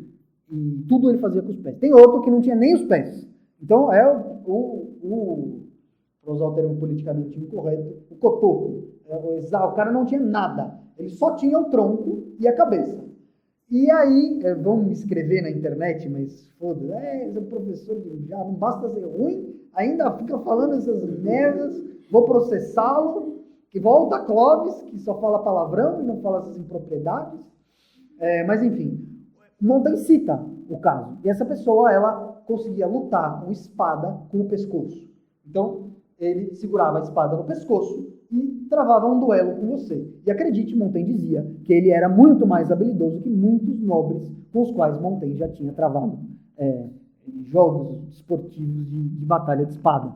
[SPEAKER 1] E tudo ele fazia com os pés. Tem outro que não tinha nem os pés. Então, para usar o termo politicamente incorreto, o cotoco. O cara não tinha nada. Ele só tinha o tronco e a cabeça. E aí, vão me escrever na internet, mas foda-se, esse é professor de já não basta ser ruim, ainda fica falando essas merdas, vou processá-lo, que volta a Clóvis, que só fala palavrão e não fala essas impropriedades. Mas enfim, Montaigne cita o caso. E essa pessoa, ela conseguia lutar com espada com o pescoço. Então, ele segurava a espada no pescoço e travava um duelo com você. E acredite, Montaigne dizia que ele era muito mais habilidoso que muitos nobres com os quais Montaigne já tinha travado jogos esportivos de batalha de espada.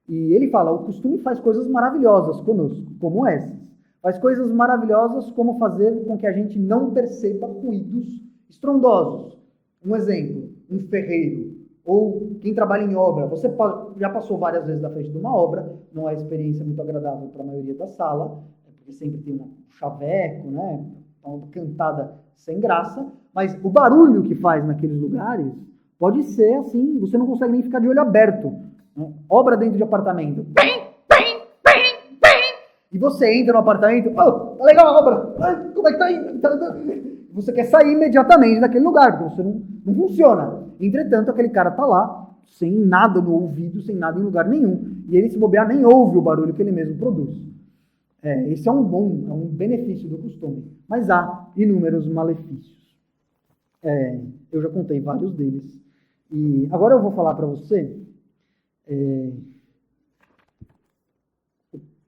[SPEAKER 1] E ele fala, o costume faz coisas maravilhosas conosco, como essas. Faz coisas maravilhosas como fazer com que a gente não perceba ruídos estrondosos. Um exemplo, um ferreiro, ou quem trabalha em obra. Você já passou várias vezes na frente de uma obra, não é experiência muito agradável para a maioria da sala, porque sempre tem um chaveco, né? Uma cantada sem graça, mas o barulho que faz naqueles lugares pode ser assim, você não consegue nem ficar de olho aberto. Né? Obra dentro de apartamento. E você entra no apartamento, tá legal a obra, como é que tá aí? Você quer sair imediatamente daquele lugar, porque você não funciona. Entretanto, aquele cara tá lá, sem nada no ouvido, sem nada em lugar nenhum. E ele, se bobear, nem ouve o barulho que ele mesmo produz. Esse é um benefício do costume. Mas há inúmeros malefícios. Eu já contei vários deles. E agora eu vou falar para você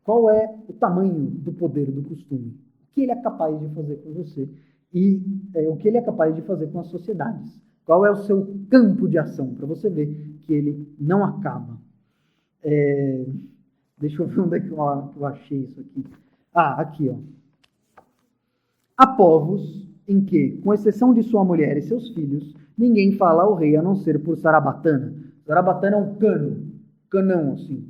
[SPEAKER 1] qual é o tamanho do poder do costume. O que ele é capaz de fazer com você. E o que ele é capaz de fazer com as sociedades. Qual é o seu campo de ação, para você ver que ele não acaba. Deixa eu ver onde é que eu achei isso aqui. Aqui, ó. Há povos em que, com exceção de sua mulher e seus filhos, ninguém fala ao rei a não ser por sarabatana. Sarabatana é um canão, assim.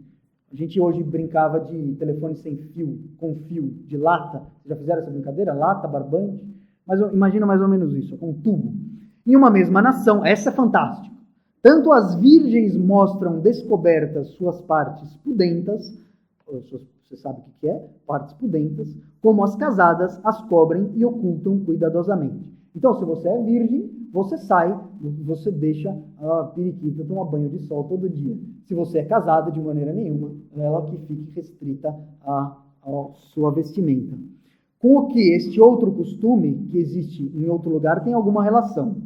[SPEAKER 1] A gente hoje brincava de telefone sem fio, com fio de lata. Vocês já fizeram essa brincadeira? Lata, barbante? Mas imagina mais ou menos isso, com um tubo. Em uma mesma nação, essa é fantástica. Tanto as virgens mostram descobertas suas partes pudentas, você sabe o que é? Partes pudentas, como as casadas as cobrem e ocultam cuidadosamente. Então, se você é virgem, você sai, você deixa a periquita tomar banho de sol todo dia. Se você é casada, de maneira nenhuma, ela que fique restrita à sua vestimenta. Com o que este outro costume, que existe em outro lugar, tem alguma relação.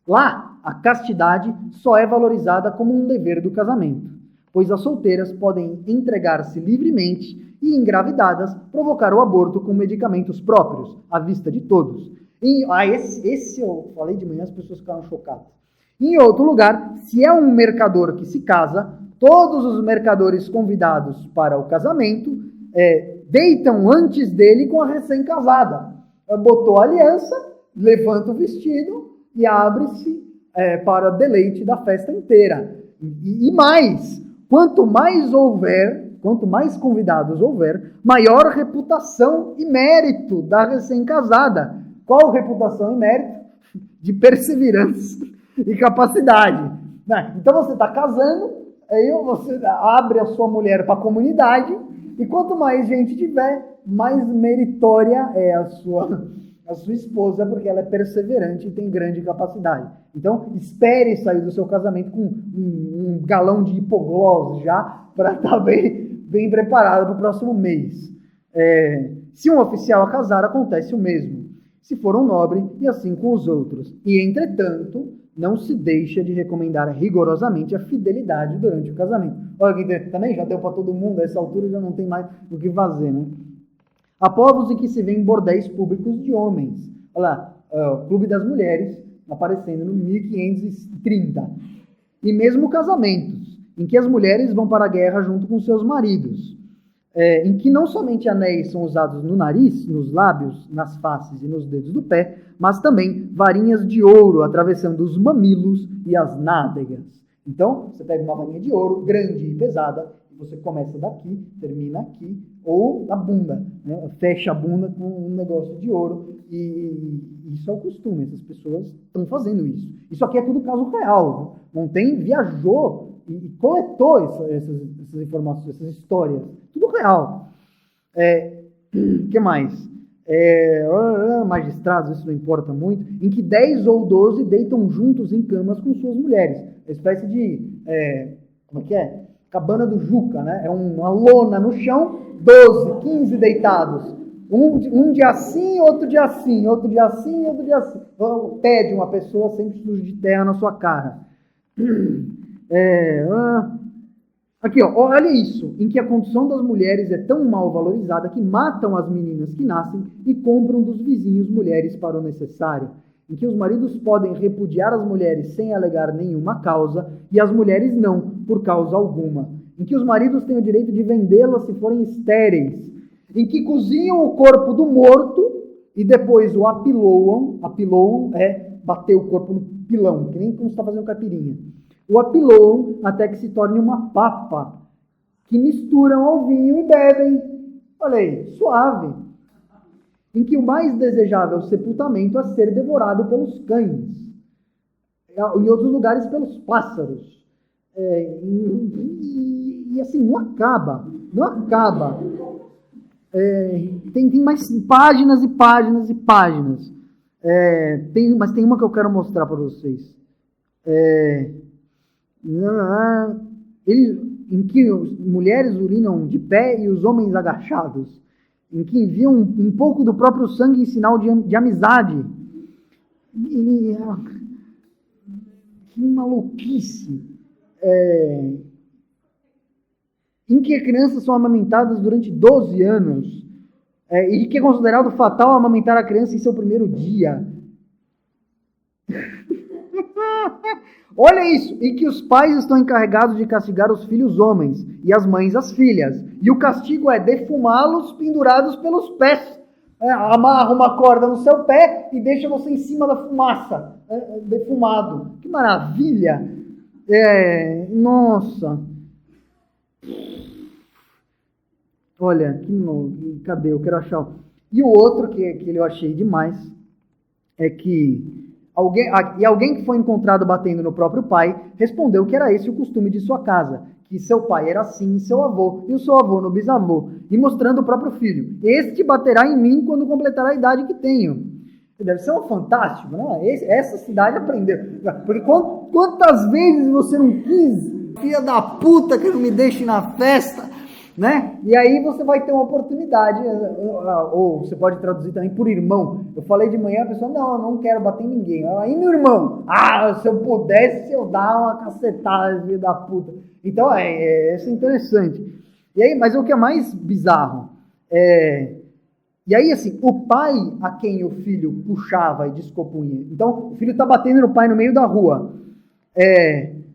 [SPEAKER 1] Lá, a castidade só é valorizada como um dever do casamento, pois as solteiras podem entregar-se livremente e, engravidadas, provocar o aborto com medicamentos próprios, à vista de todos. Esse eu falei de manhã, as pessoas ficaram chocadas. Em outro lugar, se é um mercador que se casa, todos os mercadores convidados para o casamento deitam antes dele com a recém-casada. Botou a aliança, levanta o vestido e abre-se para deleite da festa inteira. E mais, quanto mais convidados houver, maior reputação e mérito da recém-casada. Qual reputação e mérito? De perseverança e capacidade. Então você está casando, aí você abre a sua mulher para a comunidade, e quanto mais gente tiver, mais meritória é a a sua esposa porque ela é perseverante e tem grande capacidade. Então, espere sair do seu casamento com um galão de hipoglose já para estar bem preparado para o próximo mês. Se um oficial a casar, acontece o mesmo. Se for um nobre, e assim com os outros. E, entretanto, não se deixa de recomendar rigorosamente a fidelidade durante o casamento. Olha, também já deu para todo mundo, a essa altura já não tem mais o que fazer, né? Há povos em que se vêem bordéis públicos de homens. Olha lá, o Clube das Mulheres, aparecendo no 1530. E mesmo casamentos, em que as mulheres vão para a guerra junto com seus maridos. Em que não somente anéis são usados no nariz, nos lábios, nas faces e nos dedos do pé, mas também varinhas de ouro atravessando os mamilos e as nádegas. Então, você pega uma varinha de ouro grande e pesada, e você começa daqui, termina aqui, ou na bunda, né? Fecha a bunda com um negócio de ouro, e isso é o costume, essas pessoas estão fazendo isso. Isso aqui é tudo caso real. Montaigne viajou e coletou essas informações, essas histórias. Tudo real. O que mais? Magistrados, isso não importa muito, em que 10 ou 12 deitam juntos em camas com suas mulheres. Uma espécie de, como é que é? Cabana do Juca, né? É uma lona no chão, 12, 15 deitados. Um dia assim, outro dia assim, outro dia assim, outro dia assim. O pé de uma pessoa sempre sujo de terra na sua cara. Aqui, ó, olha isso, em que a condição das mulheres é tão mal valorizada que matam as meninas que nascem e compram dos vizinhos mulheres para o necessário, em que os maridos podem repudiar as mulheres sem alegar nenhuma causa e as mulheres não, por causa alguma, em que os maridos têm o direito de vendê-las se forem estéreis, em que cozinham o corpo do morto e depois o apiloam é bater o corpo no pilão, que nem como você está fazendo caipirinha. O apiloam até que se torne uma papa, que misturam ao vinho e bebem. Olha aí, suave. Em que o mais desejável sepultamento é ser devorado pelos cães. Em outros lugares, pelos pássaros. E assim, não acaba. Não acaba. Tem mais páginas e páginas e páginas. Mas tem uma que eu quero mostrar para vocês. Em que mulheres urinam de pé e os homens agachados, em que enviam um pouco do próprio sangue em sinal de amizade. Que maluquice! Em que crianças são amamentadas durante 12 anos, e que é considerado fatal amamentar a criança em seu primeiro dia. Olha isso, em que os pais estão encarregados de castigar os filhos homens e as mães as filhas. E o castigo é defumá-los pendurados pelos pés. Amarra uma corda no seu pé e deixa você em cima da fumaça, defumado. Que maravilha! Nossa! Olha, cadê? Eu quero achar. E o outro que eu achei demais é que alguém que foi encontrado batendo no próprio pai respondeu que era esse o costume de sua casa, que seu pai era assim, seu avô, e o seu avô no bisavô, e mostrando o próprio filho. Este baterá em mim quando completar a idade que tenho. Deve ser um fantástico, né? Essa cidade aprendeu. Porque quantas vezes você não quis, filha da puta, que não me deixe na festa, né? E aí você vai ter uma oportunidade, ou você pode traduzir também por irmão. Eu falei de manhã, a pessoa, não, eu não quero bater em ninguém. Aí meu irmão, se eu pudesse, eu dar uma cacetada, filho da puta. Então, isso é interessante. E aí, mas o que é mais bizarro e aí, assim, o pai a quem o filho puxava e descompunha, então o filho está batendo no pai no meio da rua,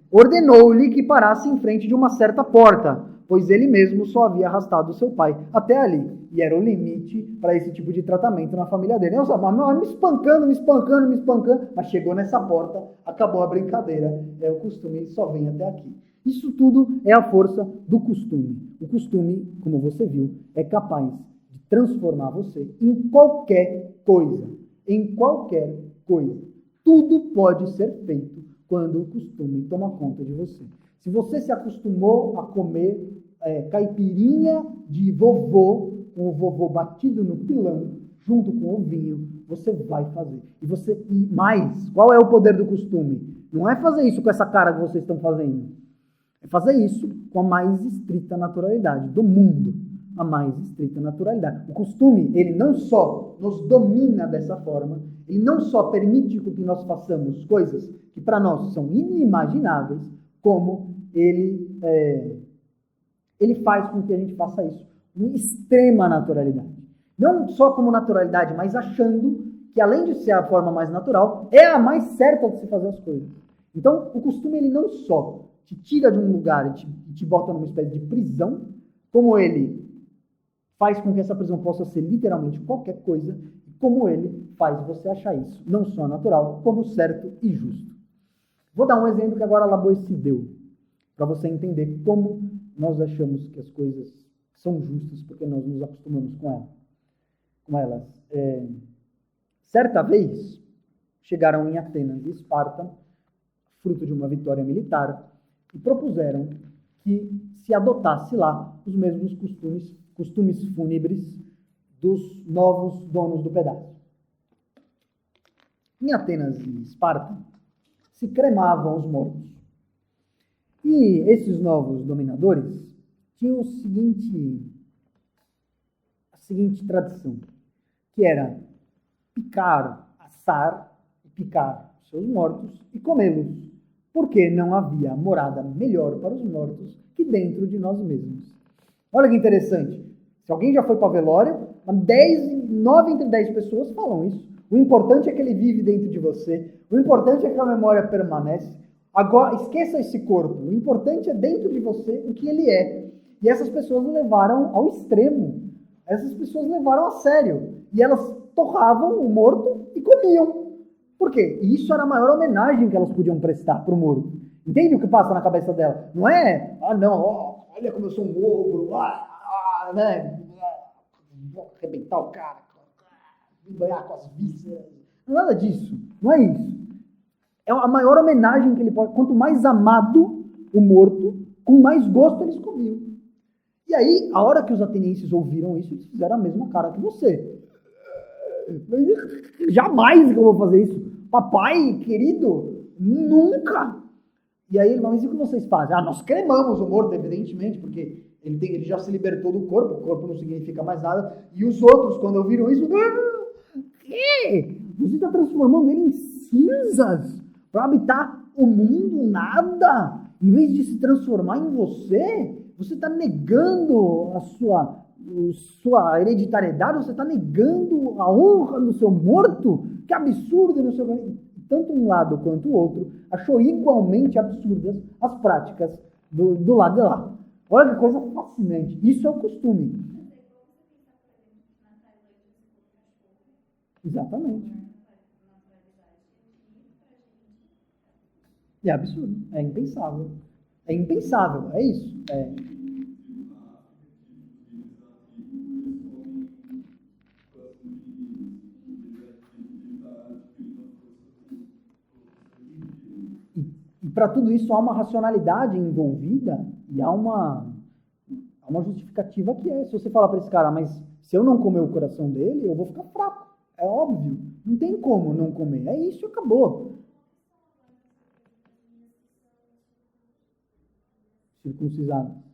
[SPEAKER 1] ordenou-lhe que parasse em frente de uma certa porta, pois ele mesmo só havia arrastado o seu pai até ali, e era o limite para esse tipo de tratamento na família dele. Me espancando, mas chegou nessa porta, acabou a brincadeira, o costume só vem até aqui. Isso tudo é a força do costume. O costume, como você viu, é capaz de transformar você em qualquer coisa. Em qualquer coisa. Tudo pode ser feito quando o costume toma conta de você. Se você se acostumou a comer caipirinha de vovô, com o vovô batido no pilão, junto com o vinho, você vai fazer. E mais, qual é o poder do costume? Não é fazer isso com essa cara que vocês estão fazendo. É fazer isso com a mais estrita naturalidade do mundo. A mais estrita naturalidade. O costume, ele não só nos domina dessa forma, ele não só permite que nós façamos coisas que para nós são inimagináveis, como ele faz com que a gente faça isso com extrema naturalidade. Não só como naturalidade, mas achando que além de ser a forma mais natural, é a mais certa de se fazer as coisas. Então, o costume, ele não só te tira de um lugar e te bota numa espécie de prisão, como ele faz com que essa prisão possa ser literalmente qualquer coisa, como ele faz você achar isso, não só natural, como certo e justo. Vou dar um exemplo que agora a Laboessi deu, para você entender como nós achamos que as coisas são justas, porque nós nos acostumamos com elas. Certa vez, chegaram em Atenas e Esparta, fruto de uma vitória militar, e propuseram que se adotasse lá os mesmos costumes fúnebres dos novos donos do pedaço. Em Atenas e Esparta, se cremavam os mortos. E esses novos dominadores tinham a seguinte tradição, que era assar e picar seus mortos e comê-los, porque não havia morada melhor para os mortos que dentro de nós mesmos. Olha que interessante. Se alguém já foi para velório, 9 entre 10 pessoas falam isso. O importante é que ele vive dentro de você. O importante é que a memória permanece. Agora, esqueça esse corpo. O importante é dentro de você o que ele é. E essas pessoas levaram ao extremo. Essas pessoas levaram a sério. E elas torravam o morto e comiam. Por quê? E isso era a maior homenagem que elas podiam prestar para o morto. Entende o que passa na cabeça dela? Não é, olha como eu sou um ogro, né? Vou arrebentar o cara, banhar com as vísceras. Nada disso. Não é isso. É a maior homenagem que ele pode. Quanto mais amado o morto, com mais gosto eles comiam. E aí, a hora que os atenienses ouviram isso, eles fizeram a mesma cara que você. Jamais que eu vou fazer isso. Papai, querido, nunca. E aí ele falou, mas e o que vocês fazem? Nós cremamos o morto, evidentemente, porque ele já se libertou do corpo, o corpo não significa mais nada. E os outros, quando ouviram isso, que? Você está transformando ele em cinzas para habitar o mundo, nada. Em vez de se transformar em você está negando a sua hereditariedade, você está negando a honra do seu morto. Que absurdo! Tanto um lado quanto o outro achou igualmente absurdas as práticas do lado de lá. Olha que coisa fascinante. Isso é o costume. Exatamente. É absurdo. É impensável. É impensável. É isso. E para tudo isso há uma racionalidade envolvida e há uma justificativa que é, se você falar para esse cara, mas se eu não comer o coração dele, eu vou ficar fraco. É óbvio. Não tem como não comer. É isso e acabou. Circuncisados.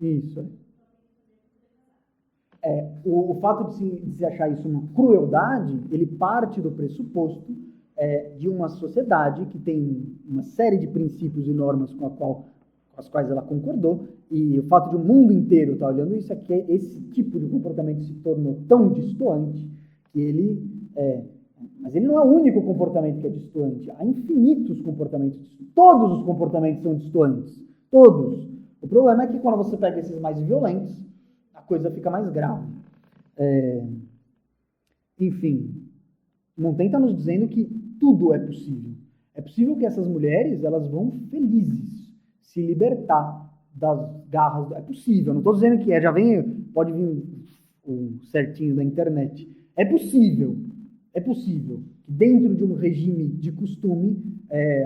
[SPEAKER 1] Isso. O fato de se achar isso uma crueldade, ele parte do pressuposto de uma sociedade que tem uma série de princípios e normas com as quais ela concordou, e o fato de o mundo inteiro estar olhando isso é que esse tipo de comportamento se tornou tão distoante que mas ele não é o único comportamento que é distoante. Há infinitos comportamentos distoantes. Todos os comportamentos são distoantes. Todos. O problema é que quando você pega esses mais violentos, a coisa fica mais grave. Enfim, não tenta nos dizendo que tudo é possível. É possível que essas mulheres elas vão felizes se libertar das garras. É possível, não estou dizendo que pode vir o certinho da internet. É possível. é possível que dentro de um regime de costume,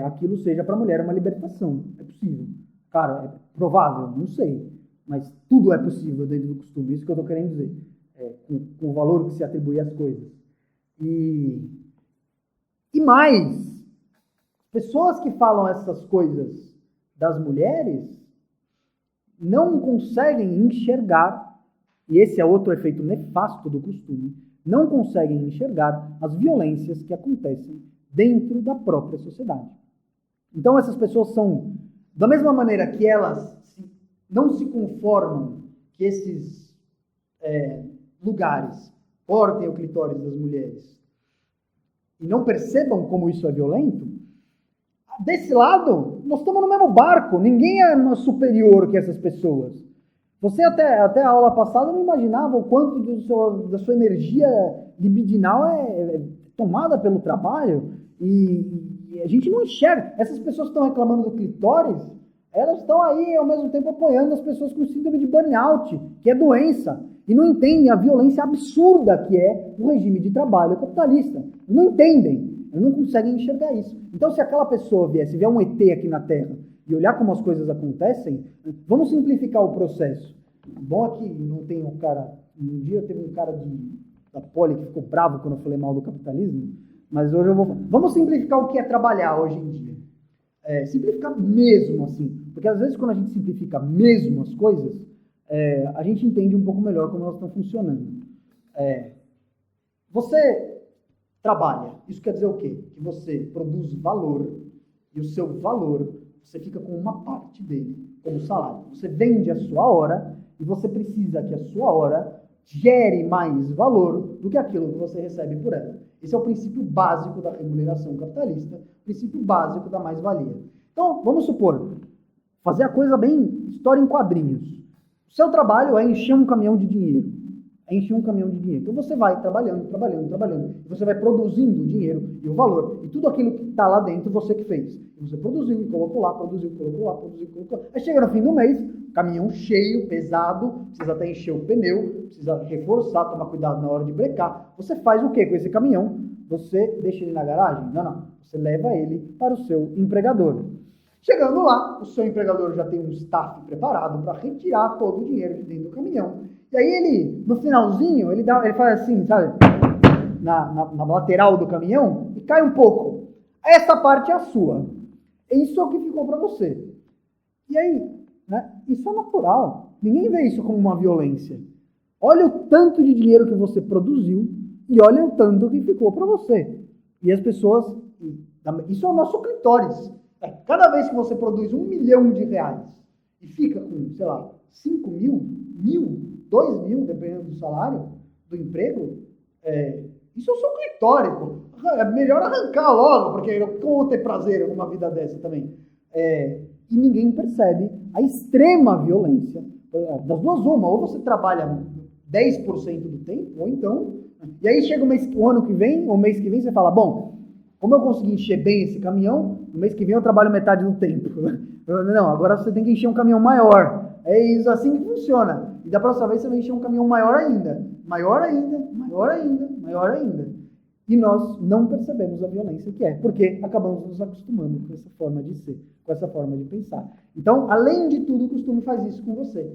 [SPEAKER 1] aquilo seja para a mulher uma libertação. É possível. Cara, é provável? Não sei. Mas tudo é possível dentro do costume. Isso que eu estou querendo dizer. Com o valor que se atribui às coisas. E mais, pessoas que falam essas coisas das mulheres não conseguem enxergar, e esse é outro efeito nefasto do costume, não conseguem enxergar as violências que acontecem dentro da própria sociedade. Então essas pessoas são, da mesma maneira que elas não se conformam que esses lugares portem o clitóris das mulheres e não percebam como isso é violento, desse lado, nós estamos no mesmo barco, ninguém é mais superior que essas pessoas. Você até a aula passada não imaginava o quanto da sua energia libidinal é tomada pelo trabalho e a gente não enxerga. Essas pessoas que estão reclamando do clitóris, elas estão aí ao mesmo tempo apoiando as pessoas com síndrome de burnout, que é doença, e não entendem a violência absurda que é o regime de trabalho capitalista. Não entendem, não conseguem enxergar isso. Então se aquela pessoa se vier um ET aqui na Terra, e olhar como as coisas acontecem, vamos simplificar o processo. Bom aqui, não tem um cara... Um dia teve um cara da Poli que ficou bravo quando eu falei mal do capitalismo, mas hoje eu vou... Vamos simplificar o que é trabalhar hoje em dia. Simplificar mesmo, assim. Porque às vezes quando a gente simplifica mesmo as coisas, a gente entende um pouco melhor como elas estão funcionando. Você trabalha. Isso quer dizer o quê? Que você produz valor, e o seu valor... Você fica com uma parte dele como salário. Você vende a sua hora e você precisa que a sua hora gere mais valor do que aquilo que você recebe por ela. Esse é o princípio básico da remuneração capitalista, o princípio básico da mais-valia. Então, vamos supor, fazer a coisa bem, história em quadrinhos. O seu trabalho é encher um caminhão de dinheiro. Então você vai trabalhando, e você vai produzindo o dinheiro e o valor. E tudo aquilo que está lá dentro, você que fez. E você produziu, colocou lá. Aí chega no fim do mês, caminhão cheio, pesado, precisa até encher o pneu, precisa reforçar, tomar cuidado na hora de brecar. Você faz o que com esse caminhão? Você deixa ele na garagem? Não. Você leva ele para o seu empregador. Chegando lá, o seu empregador já tem um staff preparado para retirar todo o dinheiro de dentro do caminhão. E aí ele, no finalzinho, ele faz assim, sabe? Na lateral do caminhão e cai um pouco. Essa parte é a sua. Isso é o que ficou para você. E aí, né? Isso é natural. Ninguém vê isso como uma violência. Olha o tanto de dinheiro que você produziu e olha o tanto que ficou para você. E as pessoas... Isso é o nosso clitóris. Cada vez que você produz R$1 milhão e fica com, sei lá, 5 mil, 1.000, 2.000, dependendo do salário, do emprego, isso é o seu clitóris, pô. É melhor arrancar logo, porque eu vou ter prazer numa vida dessa também. E ninguém percebe a extrema violência. Das duas, uma, ou você trabalha 10% do tempo, ou então... E aí chega o ano que vem, ou o mês que vem, você fala, bom, como eu consegui encher bem esse caminhão, no mês que vem eu trabalho metade do tempo. Não, agora você tem que encher um caminhão maior. É isso assim que funciona. E da próxima vez você vai encher um caminhão maior ainda. E nós não percebemos a violência que é, porque acabamos nos acostumando com essa forma de ser, com essa forma de pensar. Então, além de tudo, o costume faz isso com você.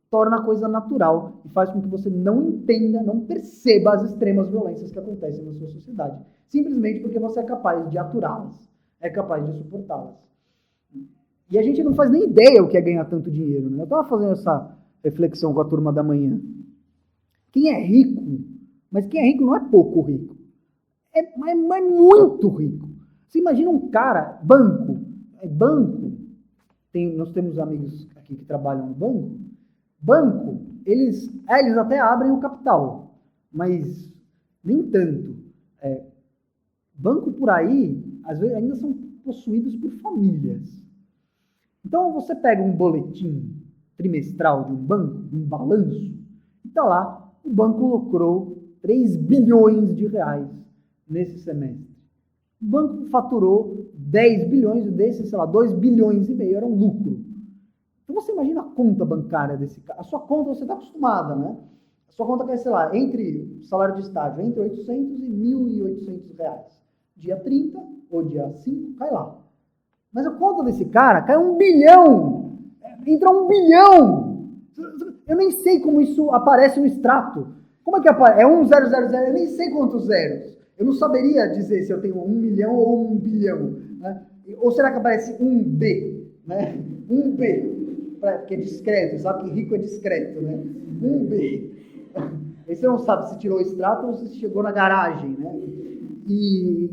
[SPEAKER 1] Torna a coisa natural e faz com que você não entenda, não perceba as extremas violências que acontecem na sua sociedade. Simplesmente porque você é capaz de aturá-las, é capaz de suportá-las. E a gente não faz nem ideia o que é ganhar tanto dinheiro, né? Eu estava fazendo essa reflexão com a turma da manhã. Quem é rico, mas quem é rico não é pouco rico, é muito rico. Você imagina um cara, banco, nós temos amigos aqui que trabalham no banco, eles até abrem o capital, mas nem tanto. Banco por aí, às vezes, ainda são possuídos por famílias. Então, você pega um boletim trimestral de um banco, um balanço, e está lá, o banco lucrou 3 bilhões de reais nesse semestre. O banco faturou 10 bilhões, desses, 2 bilhões e meio eram lucro. Então, você imagina a conta bancária desse cara. A sua conta, você está acostumada, né? A sua conta cai, sei lá, entre salário de estágio, entre 800 e 1.800 reais. Dia 30 ou dia 5, cai lá. Mas a conta desse cara cai 1 bilhão. Entra 1 bilhão. Eu nem sei como isso aparece no extrato. Como é que aparece? É 1000, eu nem sei quantos zeros. Eu não saberia dizer se eu tenho 1 milhão ou 1 bilhão. Né? Ou será que aparece 1B? Né? 1B. Porque é discreto, sabe que rico é discreto, né? 1B. Aí você não sabe se tirou o extrato ou se chegou na garagem, né? E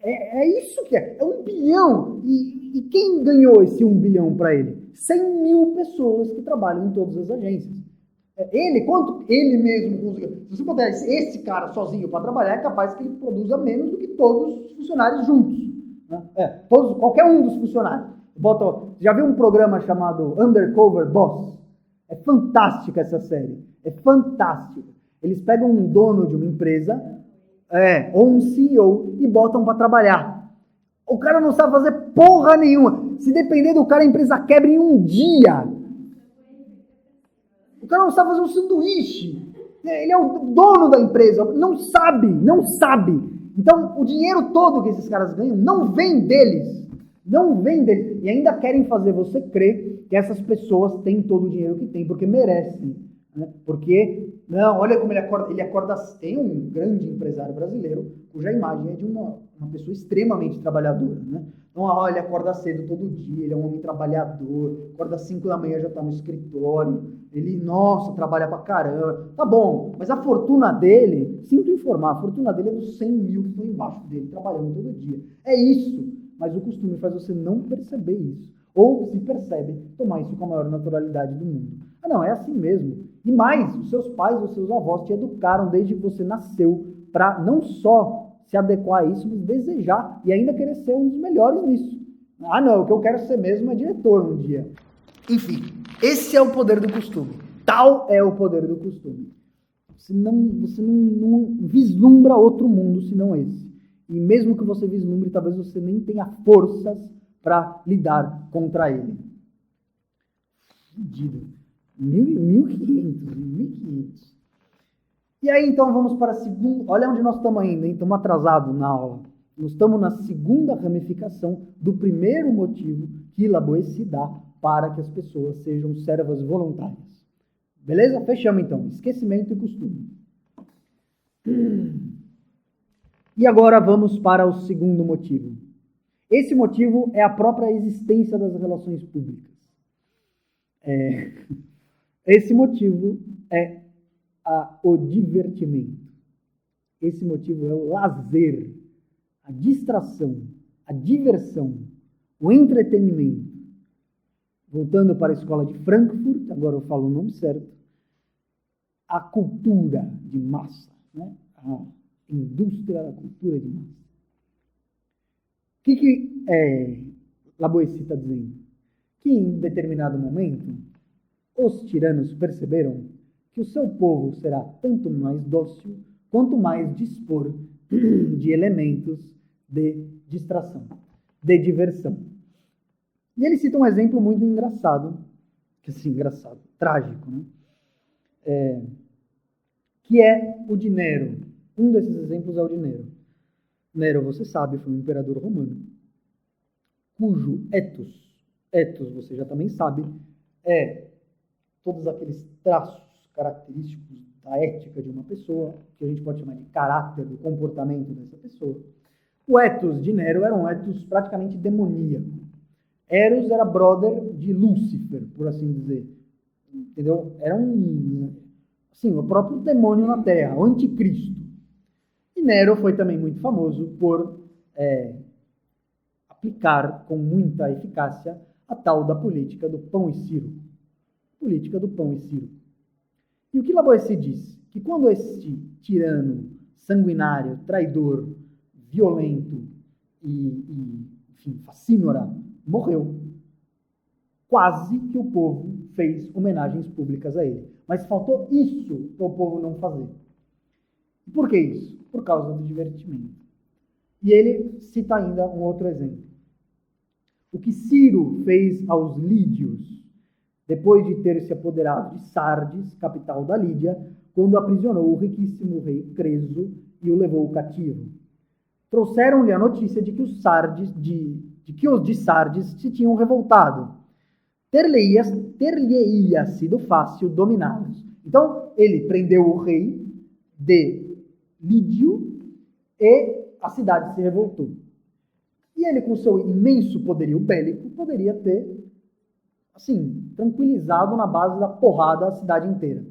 [SPEAKER 1] é isso que é. É 1 bilhão. E quem ganhou esse 1 bilhão para ele? 100 mil pessoas que trabalham em todas as agências. Quanto ele mesmo conseguiu? Se você botar esse cara sozinho para trabalhar, é capaz que ele produza menos do que todos os funcionários juntos. Né? Qualquer um dos funcionários. Já viu um programa chamado Undercover Boss? É fantástica essa série. É fantástica. Eles pegam um dono de uma empresa, ou um CEO, e botam para trabalhar. O cara não sabe fazer porra nenhuma. Se depender do cara, a empresa quebra em um dia. O cara não sabe fazer um sanduíche. Ele é o dono da empresa. Não sabe. Então, o dinheiro todo que esses caras ganham não vem deles. Não vem deles. E ainda querem fazer você crer que essas pessoas têm todo o dinheiro que têm, porque merecem. Né? Porque, não, olha como ele acorda. Tem um grande empresário brasileiro cuja imagem é de uma pessoa extremamente trabalhadora. Né? Então, ele acorda cedo todo dia, ele é um homem trabalhador, acorda às 5 da manhã, já está no escritório, ele, trabalha pra caramba. Tá bom, mas a fortuna dele, sinto informar, a fortuna dele é dos 100 mil que estão embaixo dele, trabalhando todo dia. É isso, mas o costume faz você não perceber isso. Ou, se percebe, tomar isso com a maior naturalidade do mundo. Não, é assim mesmo. E mais, os seus pais, os seus avós te educaram desde que você nasceu para não só se adequar a isso, mas desejar e ainda querer ser um dos melhores nisso. Não, o que eu quero ser mesmo é diretor um dia. Enfim, esse é o poder do costume. Tal é o poder do costume. Você não vislumbra outro mundo senão esse. E mesmo que você vislumbre, talvez você nem tenha forças para lidar contra ele. Fudido. 1.500. E aí, então, vamos para a segunda... Olha onde nós estamos ainda, hein? Estamos atrasados na aula. Nós estamos na segunda ramificação do primeiro motivo que Laboessi dá para que as pessoas sejam servas voluntárias. Beleza? Fechamos, então. Esquecimento e costume. E agora vamos para o segundo motivo. Esse motivo é a própria existência das relações públicas. Esse motivo é o divertimento. Esse motivo é o lazer, a distração, a diversão, o entretenimento. Voltando para a escola de Frankfurt, agora eu falo o nome certo, a cultura de massa, né? A indústria da cultura de massa. O que Laboessi está dizendo? Que em determinado momento, os tiranos perceberam que o seu povo será tanto mais dócil, quanto mais dispor de elementos de distração, de diversão. E ele cita um exemplo muito engraçado, trágico, né? Que é o de Nero. Um desses exemplos é o de Nero. Nero, você sabe, foi um imperador romano, cujo ethos, você já também sabe, é todos aqueles traços característicos da ética de uma pessoa, que a gente pode chamar de caráter, do comportamento dessa pessoa. O ethos de Nero era um ethos praticamente demoníaco. Eros era brother de Lúcifer, por assim dizer. Entendeu? Era o próprio demônio na Terra, o anticristo. E Nero foi também muito famoso por aplicar com muita eficácia a tal da política do pão e circo. Política do pão e circo. E o que Laboessi diz? Que quando este tirano sanguinário, traidor, violento e facínora morreu, quase que o povo fez homenagens públicas a ele. Mas faltou isso para o povo não fazer. E por que isso? Por causa do divertimento. E ele cita ainda um outro exemplo. O que Ciro fez aos lídios, depois de ter se apoderado de Sardes, capital da Lídia, quando aprisionou o riquíssimo rei Creso e o levou cativo. Trouxeram-lhe a notícia de que os de Sardes se tinham revoltado. Ter-lhe-ia sido fácil dominá-los. Então, ele prendeu o rei de Lídio e a cidade se revoltou. E ele, com seu imenso poderio bélico, poderia ter, assim, tranquilizado na base da porrada a cidade inteira.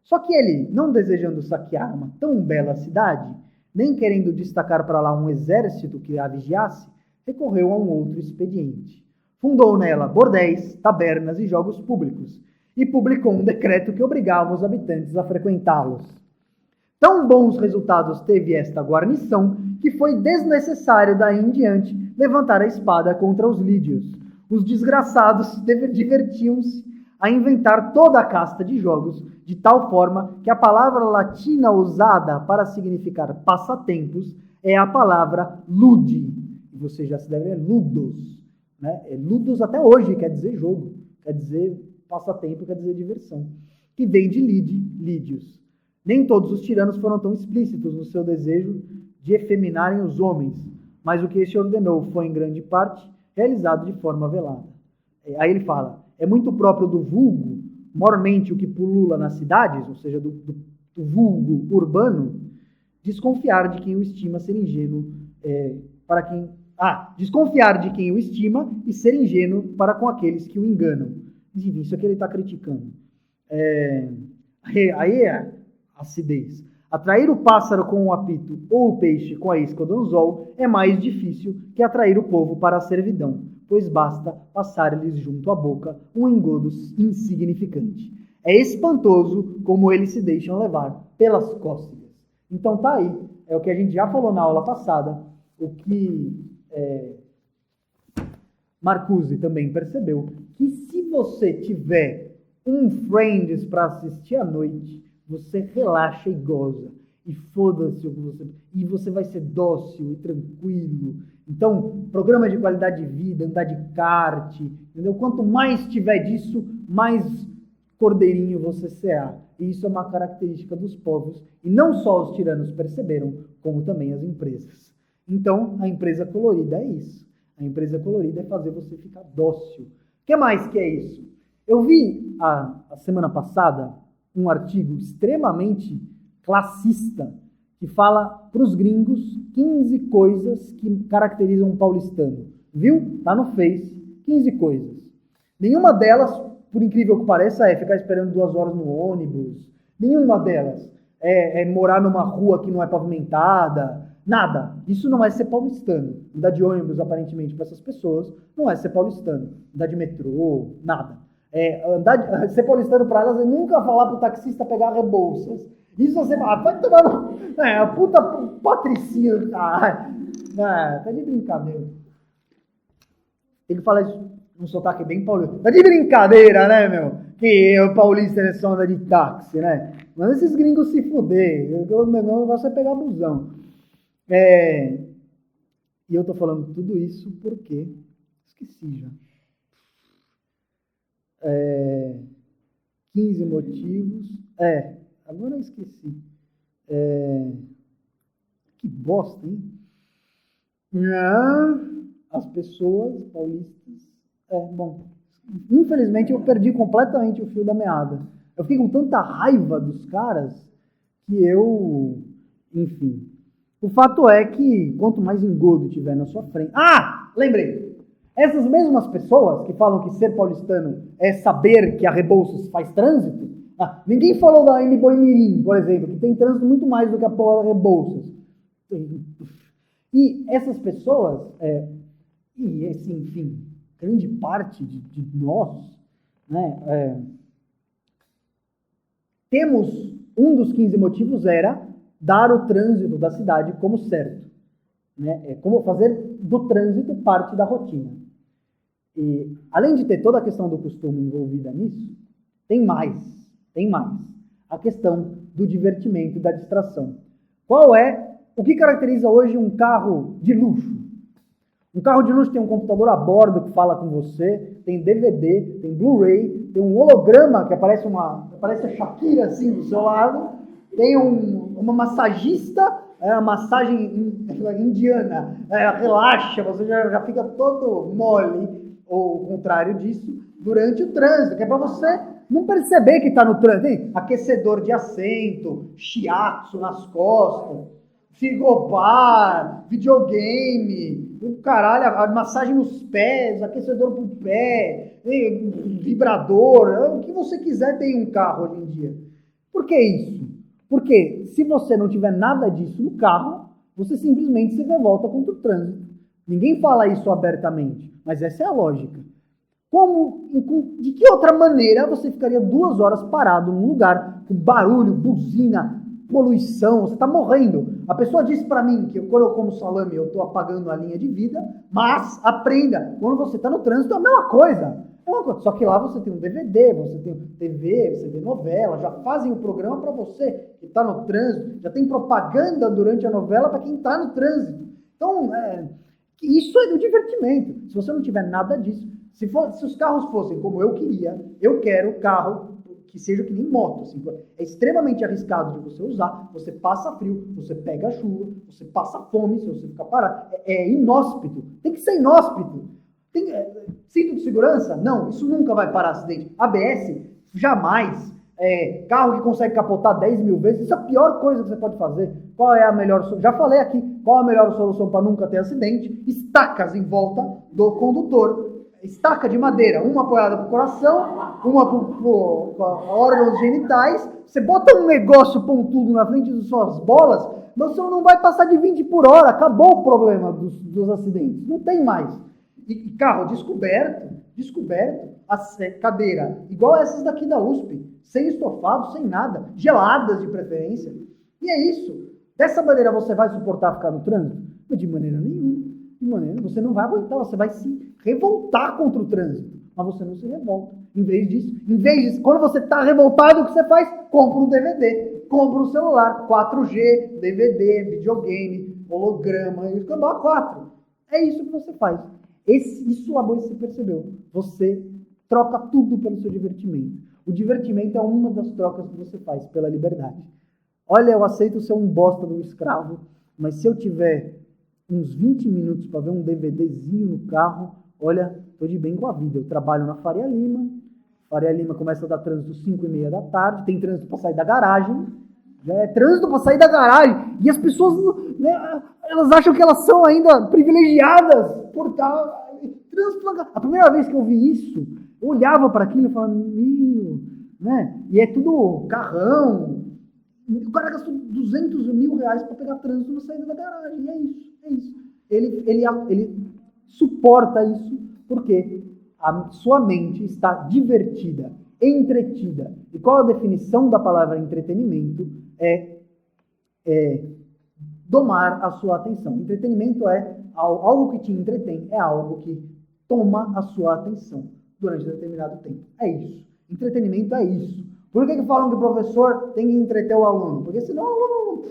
[SPEAKER 1] Só que ele, não desejando saquear uma tão bela cidade, nem querendo destacar para lá um exército que a vigiasse, recorreu a um outro expediente. Fundou nela bordéis, tabernas e jogos públicos, e publicou um decreto que obrigava os habitantes a frequentá-los. Tão bons resultados teve esta guarnição, que foi desnecessário daí em diante levantar a espada contra os lídios. Os desgraçados divertiam-se a inventar toda a casta de jogos, de tal forma que a palavra latina usada para significar passatempos é a palavra ludi. E você já se deve ver ludos. Né? Ludos até hoje quer dizer jogo, quer dizer passatempo, quer dizer diversão. Que vem de lídios. Nem todos os tiranos foram tão explícitos no seu desejo de efeminarem os homens, mas o que este ordenou foi, em grande parte, realizado de forma velada. Aí ele fala, é muito próprio do vulgo, mormente o que pulula nas cidades, ou seja, do vulgo urbano, desconfiar de quem o estima ser ingênuo desconfiar de quem o estima e ser ingênuo para com aqueles que o enganam. Enfim, isso aqui ele está criticando. Aí é acidez. Atrair o pássaro com o apito ou o peixe com a isca do anzol é mais difícil que atrair o povo para a servidão, pois basta passar-lhes junto à boca um engodo insignificante. É espantoso como eles se deixam levar pelas cócegas. Então tá aí, é o que a gente já falou na aula passada, o que Marcuse também percebeu, que se você tiver um Friends para assistir à noite, você relaxa e goza. E foda-se o que você... E você vai ser dócil e tranquilo. Então, programa de qualidade de vida, andar de kart, entendeu? Quanto mais tiver disso, mais cordeirinho você será. E isso é uma característica dos povos. E não só os tiranos perceberam, como também as empresas. Então, a empresa colorida é isso. A empresa colorida é fazer você ficar dócil. O que mais que é isso? Eu vi a semana passada um artigo extremamente classista que fala para os gringos 15 coisas que caracterizam um paulistano. Viu? Tá no Face. 15 coisas. Nenhuma delas, por incrível que pareça, é ficar esperando 2 horas no ônibus. Nenhuma delas é morar numa rua que não é pavimentada. Nada. Isso não é ser paulistano. Andar de ônibus, aparentemente, para essas pessoas, não é ser paulistano. Andar de metrô, nada. Ser paulistano para elas é nunca falar pro taxista pegar Rebouças. Isso você vai tomar a puta patricinha. Tá de brincadeira. Ele fala isso num sotaque bem paulista. Tá de brincadeira, né, meu? Que o paulista é só anda de táxi, né? Mas esses gringos se fuder. O negócio é pegar busão. E eu tô falando tudo isso porque... Esqueci já. 15 motivos. Agora eu esqueci. Que bosta, hein? As pessoas paulistas. Bom. Infelizmente eu perdi completamente o fio da meada. Eu fiquei com tanta raiva dos caras que eu. Enfim. O fato é que quanto mais engodo tiver na sua frente. Lembrei! Essas mesmas pessoas que falam que ser paulistano é saber que a Rebouças faz trânsito, ninguém falou da M-Boi Mirim, por exemplo, que tem trânsito muito mais do que a porra da Rebouças. E essas pessoas, enfim, grande parte de nós, né, temos, um dos 15 motivos era dar o trânsito da cidade como certo. Né? Como fazer do trânsito parte da rotina. E, além de ter toda a questão do costume envolvida nisso, tem mais. A questão do divertimento e da distração. O que caracteriza hoje um carro de luxo? Um carro de luxo tem um computador a bordo que fala com você, tem DVD, tem Blu-ray, tem um holograma que aparece a Shakira assim do seu lado, tem uma massagista, uma massagem indiana, relaxa, você já fica todo mole, ou o contrário disso, durante o trânsito, que é para você não perceber que está no trânsito. Tem aquecedor de assento, shiatsu nas costas, frigobar, videogame, o caralho, a massagem nos pés, aquecedor pro pé, vibrador, o que você quiser tem um carro hoje em dia. Por que isso? Porque se você não tiver nada disso no carro, você simplesmente se revolta contra o trânsito. Ninguém fala isso abertamente, mas essa é a lógica. De que outra maneira você ficaria 2 horas parado num lugar com barulho, buzina, poluição, você está morrendo? A pessoa disse para mim que quando eu como salame eu estou apagando a linha de vida, mas aprenda, quando você está no trânsito é a mesma coisa. Só que lá você tem um DVD, você tem TV, você tem novela, já fazem o programa para você que está no trânsito, já tem propaganda durante a novela para quem está no trânsito. Então, isso é do divertimento. Se você não tiver nada disso, se os carros fossem como eu queria, eu quero carro que seja que nem moto. Assim, é extremamente arriscado de você usar, você passa frio, você pega chuva, você passa fome se você ficar parado. É inóspito. Tem que ser inóspito. Cinto de segurança? Não, isso nunca vai parar acidente. ABS? Jamais. Carro que consegue capotar 10 mil vezes, isso é a pior coisa que você pode fazer. Qual é a melhor solução? Já falei aqui, qual é a melhor solução para nunca ter acidente? Estacas em volta do condutor. Estaca de madeira, uma apoiada pro coração, uma pro órgãos genitais. Você bota um negócio pontudo na frente das suas bolas, você não vai passar de 20 por hora. Acabou o problema dos acidentes. Não tem mais. E carro descoberto, a cadeira, igual essas daqui da USP, sem estofado, sem nada, geladas de preferência. E é isso. Dessa maneira você vai suportar ficar no trânsito? De maneira nenhuma. Você não vai aguentar, você vai se revoltar contra o trânsito, mas você não se revolta. Em vez disso, quando você está revoltado, o que você faz? Compra um DVD, compra um celular, 4G, DVD, videogame, holograma, e acabou a 4. É isso que você faz. Isso o Laboe se percebeu. Você troca tudo pelo seu divertimento. O divertimento é uma das trocas que você faz pela liberdade. Olha, eu aceito ser um bosta do escravo, mas se eu tiver uns 20 minutos para ver um DVDzinho no carro, olha, estou de bem com a vida. Eu trabalho na Faria Lima. Faria Lima começa a dar trânsito às 5h30 da tarde, tem trânsito para sair da garagem. Já é trânsito para sair da garagem. E as pessoas, né, elas acham que elas são ainda privilegiadas por estar trânsito na garagem. A primeira vez que eu vi isso, eu olhava para aquilo e falava, né? E é tudo carrão. O cara gastou 200 mil reais para pegar trânsito na saída da garagem. E é isso. Ele suporta isso porque a sua mente está divertida, entretida. E qual a definição da palavra entretenimento? É domar a sua atenção. Entretenimento é algo que te entretém, é algo que toma a sua atenção durante determinado tempo. É isso. Entretenimento é isso. Por que falam que o professor tem que entreter o aluno? Porque senão o aluno,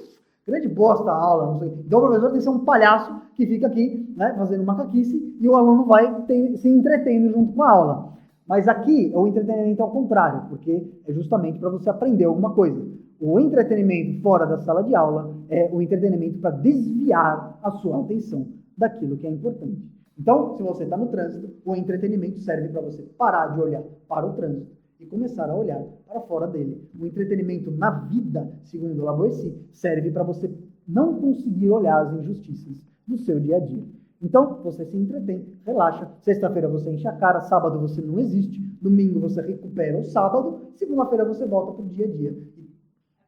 [SPEAKER 1] grande bosta a aula, não sei. Então o professor tem que ser um palhaço que fica aqui, né, fazendo macaquice, e o aluno vai se entretendo junto com a aula. Mas aqui o entretenimento é ao contrário, porque é justamente para você aprender alguma coisa. O entretenimento fora da sala de aula é o entretenimento para desviar a sua atenção daquilo que é importante. Então, se você está no trânsito, o entretenimento serve para você parar de olhar para o trânsito e começar a olhar para fora dele. O entretenimento na vida, segundo Lavoisier, serve para você não conseguir olhar as injustiças do seu dia a dia. Então, você se entretém, relaxa. Sexta-feira você enche a cara, sábado você não existe, domingo você recupera o sábado, segunda-feira você volta para o dia a dia.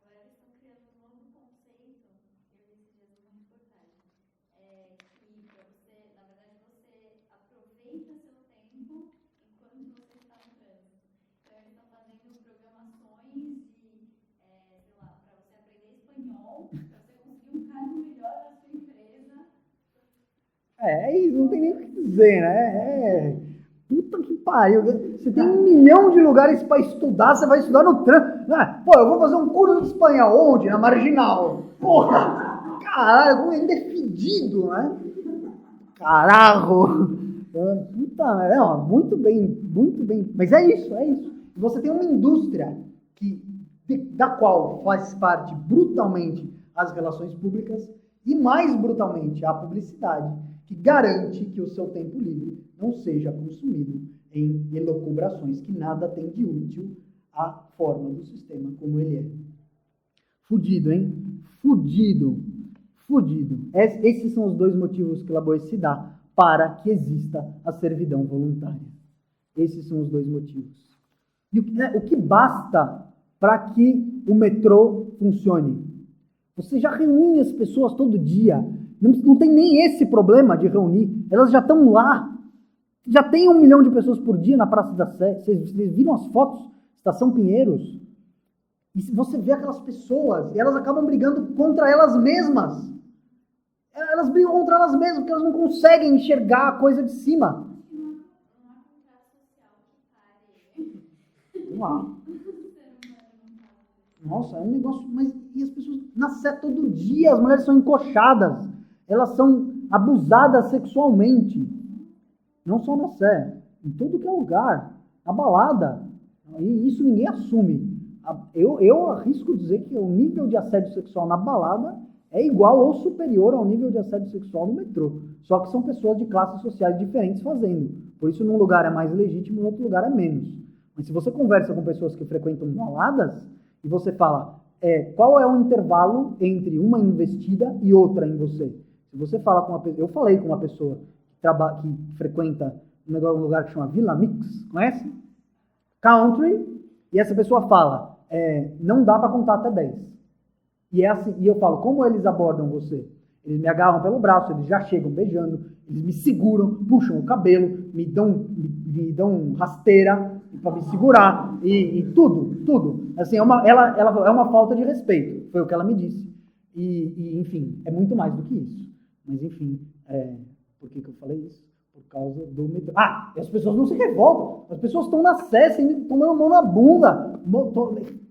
[SPEAKER 2] Agora eles estão criando um novo conceito, que eu disse que é muito importante. Que para você, na verdade, você aproveita seu tempo enquanto você está no trânsito. Então, eles estão fazendo programações de, sei lá, para você aprender espanhol, para você conseguir um cargo melhor na sua empresa.
[SPEAKER 1] Não tem nem o que dizer, né? Puta que pariu. Você tem 1 milhão de lugares para estudar, você vai estudar no trânsito. Pô, eu vou fazer um curso de espanhol onde? Na Marginal. Porra! Caralho, como ainda é fedido, né? Carajo! Puta, não, muito bem. Mas é isso. Você tem uma indústria da qual faz parte brutalmente as relações públicas e mais brutalmente a publicidade, que garante que o seu tempo livre não seja consumido em elucubrações que nada tem de útil à forma do sistema como ele é. Fudido, hein? Fudido. Esses são os dois motivos que Lavoisier se dá para que exista a servidão voluntária. Esses são os dois motivos. E o que basta para que o metrô funcione? Você já reúne as pessoas todo dia. Não tem nem esse problema de reunir. Elas já estão lá. Já tem 1 milhão de pessoas por dia na Praça da Sé. Vocês viram as fotos? Estação Pinheiros. E você vê aquelas pessoas e elas acabam brigando contra elas mesmas. Elas brigam contra elas mesmas porque elas não conseguem enxergar a coisa de cima. Vamos lá. Nossa, é um negócio... Mas e as pessoas... Na Sé todo dia as mulheres são encoxadas. Elas são abusadas sexualmente. Não só na Sé. Em todo que é lugar. Na balada. E isso ninguém assume. Eu arrisco dizer que o nível de assédio sexual na balada é igual ou superior ao nível de assédio sexual no metrô. Só que são pessoas de classes sociais diferentes fazendo. Por isso, num lugar é mais legítimo, no outro lugar é menos. Mas se você conversa com pessoas que frequentam baladas, e você fala, qual é o intervalo entre uma investida e outra em você? Se você fala com uma pessoa... Eu falei com uma pessoa que frequenta um lugar que chama Villa Mix, conhece? Country, e essa pessoa fala, não dá para contar até 10. E é assim, e eu falo, como eles abordam você? Eles me agarram pelo braço, eles já chegam beijando, eles me seguram, puxam o cabelo, me dão rasteira para me segurar, e tudo. Assim, é uma falta de respeito, foi o que ela me disse. E enfim, é muito mais do que isso. Mas enfim, por que eu falei isso? Por causa do metrô. E as pessoas não se revoltam. As pessoas estão na Sé, tomando mão na bunda,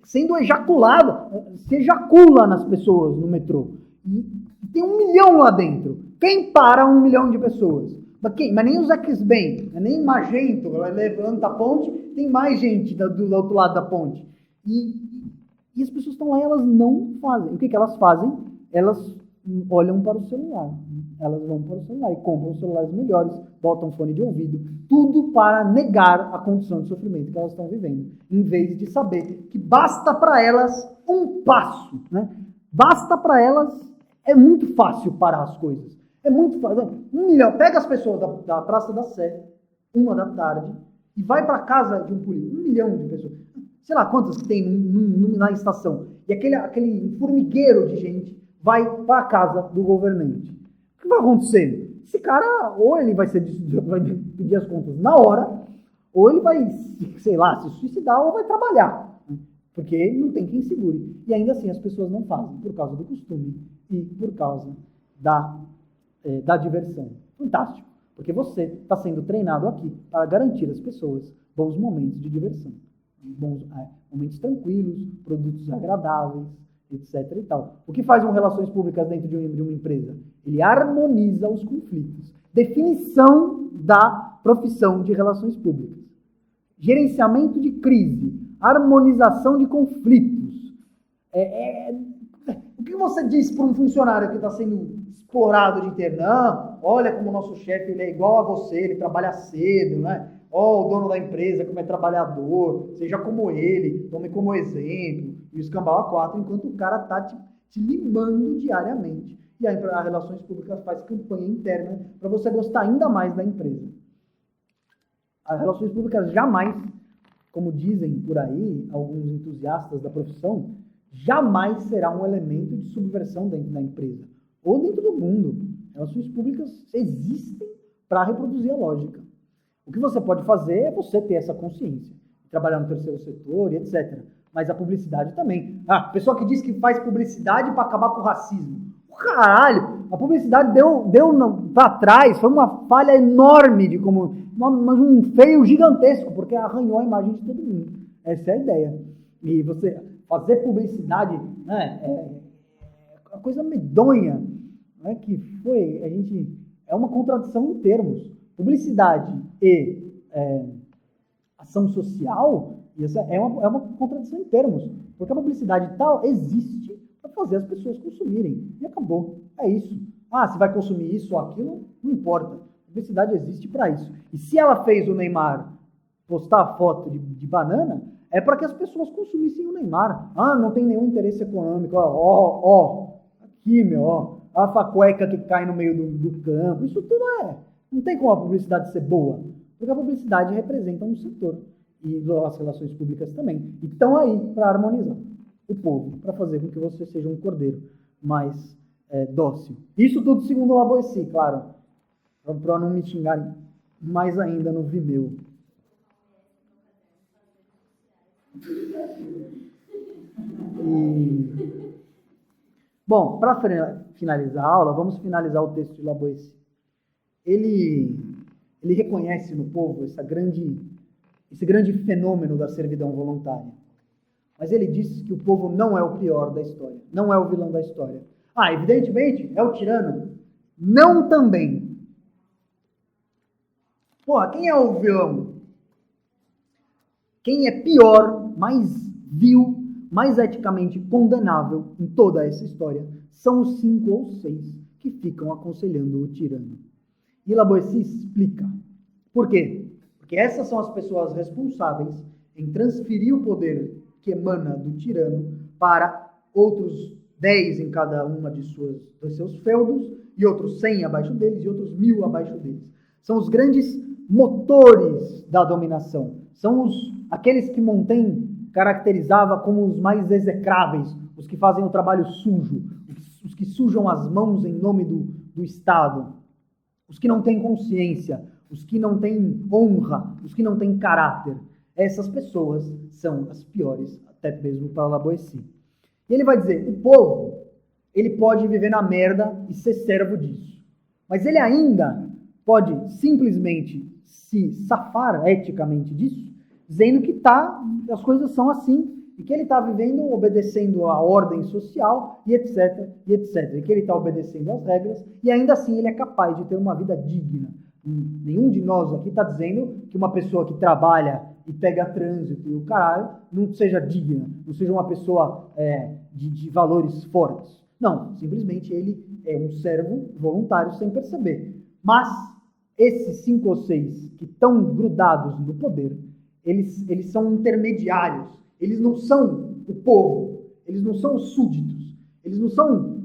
[SPEAKER 1] sendo ejaculadas. Se ejacula nas pessoas no metrô. E tem 1 milhão lá dentro. Quem para 1 milhão de pessoas? Mas nem os X-Men, nem Magento, levanta a ponte, tem mais gente do outro lado da ponte. E as pessoas estão lá e elas não fazem. O que elas fazem? Elas olham para o celular. Elas vão para o celular e compram celulares melhores, botam fone de ouvido, tudo para negar a condição de sofrimento que elas estão vivendo, em vez de saber que basta para elas um passo, né? Basta para elas, é muito fácil parar as coisas. É muito fácil. 1 milhão, pega as pessoas da Praça da Sé, 1 da tarde, e vai para casa de um político, 1 milhão de pessoas. Sei lá quantas que tem na estação. E aquele formigueiro de gente vai para a casa do governante. O que vai acontecer? Esse cara, ou ele vai pedir as contas na hora, ou ele vai, sei lá, se suicidar, ou vai trabalhar. Porque não tem quem segure. E ainda assim as pessoas não fazem, por causa do costume e por causa da diversão. Fantástico. Porque você está sendo treinado aqui para garantir às pessoas bons momentos de diversão. Momentos tranquilos, produtos agradáveis, etc. e tal. O que faz relações públicas dentro de uma empresa? Ele harmoniza os conflitos. Definição da profissão de relações públicas. Gerenciamento de crise. Harmonização de conflitos. O que você diz para um funcionário que está sendo explorado de inteiro? Não, olha como o nosso chefe ele é igual a você, ele trabalha cedo, né? O dono da empresa como é trabalhador, seja como ele, tome como exemplo. E o escambau a 4, enquanto o cara está te limando diariamente. E a Relações Públicas faz campanha interna para você gostar ainda mais da empresa. As Relações Públicas jamais, como dizem por aí alguns entusiastas da profissão, jamais será um elemento de subversão dentro da empresa ou dentro do mundo. Relações Públicas existem para reproduzir a lógica. O que você pode fazer é você ter essa consciência, trabalhar no terceiro setor e etc. Mas a publicidade também. Pessoa que diz que faz publicidade para acabar com o racismo. Caralho! A publicidade deu para trás, foi uma falha enorme de como... Mas um feio gigantesco, porque arranhou a imagem de todo mundo. Essa é a ideia. E você fazer publicidade, né, é uma coisa medonha, né, que foi... A gente é uma contradição em termos. Publicidade e ação social, isso é uma contradição em termos. Porque a publicidade tal existe para fazer as pessoas consumirem. E acabou. É isso. Se vai consumir isso ou aquilo, não importa. A publicidade existe para isso. E se ela fez o Neymar postar a foto de banana, é para que as pessoas consumissem o Neymar. Não tem nenhum interesse econômico. Aqui, a facueca que cai no meio do campo. Isso tudo não tem como a publicidade ser boa. Porque a publicidade representa um setor. E as relações públicas também. E estão aí para harmonizar o povo, para fazer com que você seja um cordeiro mais dócil. Isso tudo segundo o Laboissy, claro. Para não me xingarem mais ainda no Vimeo. Bom, para finalizar a aula, vamos finalizar o texto de Laboissy. Ele reconhece no povo esse grande fenômeno da servidão voluntária. Mas ele diz que o povo não é o pior da história, não é o vilão da história. Evidentemente, é o tirano. Não também. Quem é o vilão? Quem é pior, mais vil, mais eticamente condenável em toda essa história são os 5 ou 6 que ficam aconselhando o tirano. E Laboissy explica. Por quê? Porque essas são as pessoas responsáveis em transferir o poder que emana do tirano para outros 10 em cada uma dos seus feudos, e outros 100 abaixo deles, e outros 1000 abaixo deles. São os grandes motores da dominação. São aqueles que Montaigne caracterizava como os mais execráveis, os que fazem o trabalho sujo, os que sujam as mãos em nome do Estado, os que não têm consciência, os que não têm honra, os que não têm caráter. Essas pessoas são as piores, até mesmo para Laboissy. E ele vai dizer, o povo, ele pode viver na merda e ser servo disso. Mas ele ainda pode simplesmente se safar eticamente disso, dizendo que as coisas são assim, e que ele está vivendo obedecendo à ordem social, e etc, e etc. E que ele está obedecendo às regras, e ainda assim ele é capaz de ter uma vida digna. Nenhum de nós aqui está dizendo que uma pessoa que trabalha e pega trânsito e o caralho não seja digna, não seja uma pessoa de valores fortes. Não, simplesmente ele é um servo voluntário sem perceber. Mas esses 5 ou 6 que estão grudados no poder, eles são intermediários. Eles não são o povo, eles não são os súditos, eles não são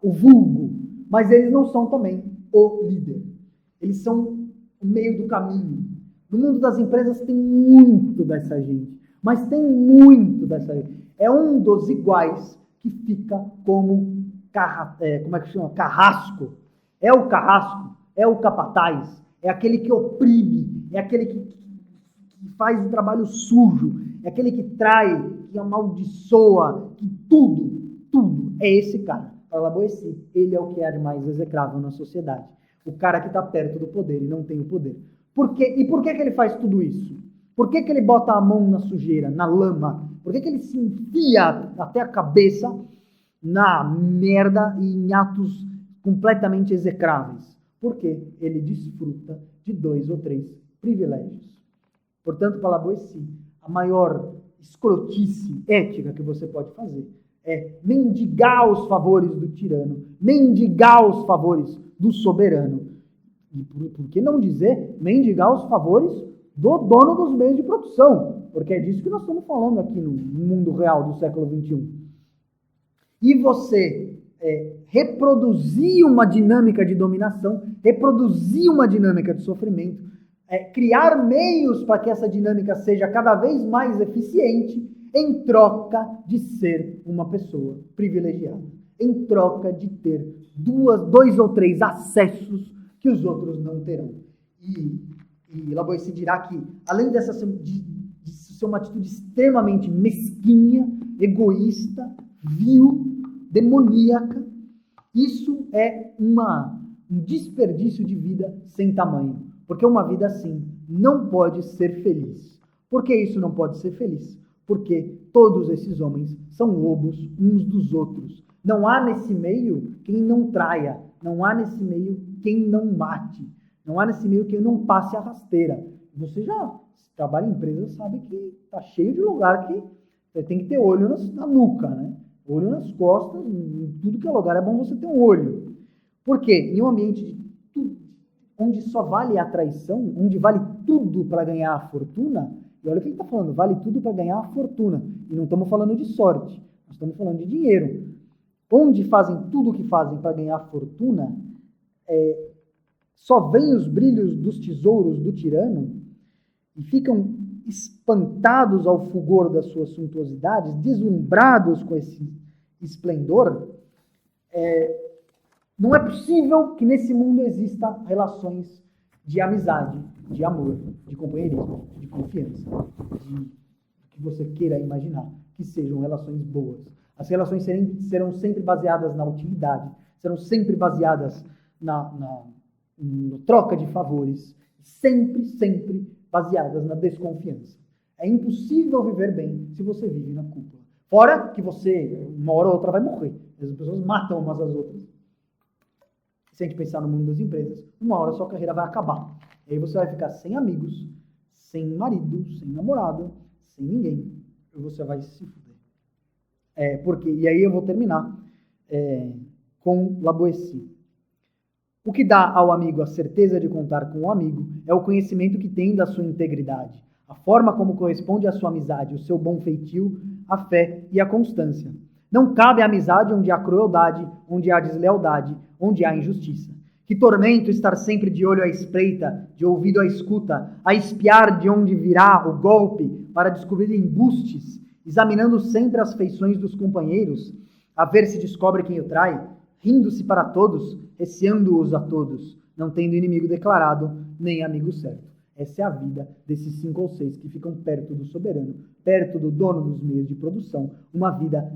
[SPEAKER 1] o vulgo, mas eles não são também o líder. Eles são o meio do caminho. No mundo das empresas tem muito dessa gente, mas tem muito dessa gente. É um dos iguais que fica como carrasco. É o carrasco, é o capataz, é aquele que oprime, é aquele que faz o trabalho sujo, é aquele que trai, que amaldiçoa, que tudo é esse cara. Para Laboissy, ele é o que é de mais execrável na sociedade. O cara que está perto do poder e não tem o poder. Por quê? E por que ele faz tudo isso? Por que ele bota a mão na sujeira, na lama? Por que ele se enfia até a cabeça na merda e em atos completamente execráveis? Porque ele desfruta de 2 ou 3 privilégios. Portanto, para Laboissy, a maior escrotice ética que você pode fazer é mendigar os favores do tirano, mendigar os favores do soberano. E por que não dizer mendigar os favores do dono dos meios de produção? Porque é disso que nós estamos falando aqui no mundo real do século XXI. E você reproduzir uma dinâmica de dominação, reproduzir uma dinâmica de sofrimento, criar meios para que essa dinâmica seja cada vez mais eficiente em troca de ser uma pessoa privilegiada, em troca de ter 2 ou 3 acessos que os outros não terão. E Laboissy dirá que, além de ser uma atitude extremamente mesquinha, egoísta, vil, demoníaca, isso é um desperdício de vida sem tamanho. Porque uma vida assim não pode ser feliz. Por que isso não pode ser feliz? Porque todos esses homens são lobos uns dos outros. Não há nesse meio quem não traia. Não há nesse meio quem não mate. Não há nesse meio quem não passe a rasteira. Você já trabalha em empresa, sabe que está cheio de lugar que você tem que ter olho na nuca, né? Olho nas costas, em tudo que é lugar é bom você ter um olho. Por quê? Em um ambiente onde só vale a traição, onde vale tudo para ganhar a fortuna, e olha o que ele está falando, vale tudo para ganhar a fortuna. E não estamos falando de sorte, nós estamos falando de dinheiro. Onde fazem tudo o que fazem para ganhar fortuna, só vêm os brilhos dos tesouros do tirano e ficam espantados ao fulgor das suas suntuosidades, deslumbrados com esse esplendor. Não é possível que nesse mundo exista relações de amizade, de amor, de companheirismo, de confiança, de que você queira imaginar, que sejam relações boas. As relações serão sempre baseadas na utilidade, serão sempre baseadas na troca de favores, sempre baseadas na desconfiança. É impossível viver bem se você vive na cúpula. Fora que você, uma hora ou outra, vai morrer. As pessoas matam umas às outras. Se a gente pensar no mundo das empresas, uma hora a sua carreira vai acabar. E aí você vai ficar sem amigos, sem marido, sem namorada, sem ninguém. E você vai se fuder. E aí eu vou terminar com La Boétie. O que dá ao amigo a certeza de contar com o amigo é o conhecimento que tem da sua integridade, a forma como corresponde à sua amizade, o seu bom feitio, a fé e a constância. Não cabe amizade onde há crueldade, onde há deslealdade, onde há injustiça. Que tormento estar sempre de olho à espreita, de ouvido à escuta, a espiar de onde virá o golpe para descobrir embustes, examinando sempre as feições dos companheiros, a ver se descobre quem o trai, rindo-se para todos, receando-os a todos, não tendo inimigo declarado, nem amigo certo. Essa é a vida desses 5 ou 6 que ficam perto do soberano, perto do dono dos meios de produção, uma vida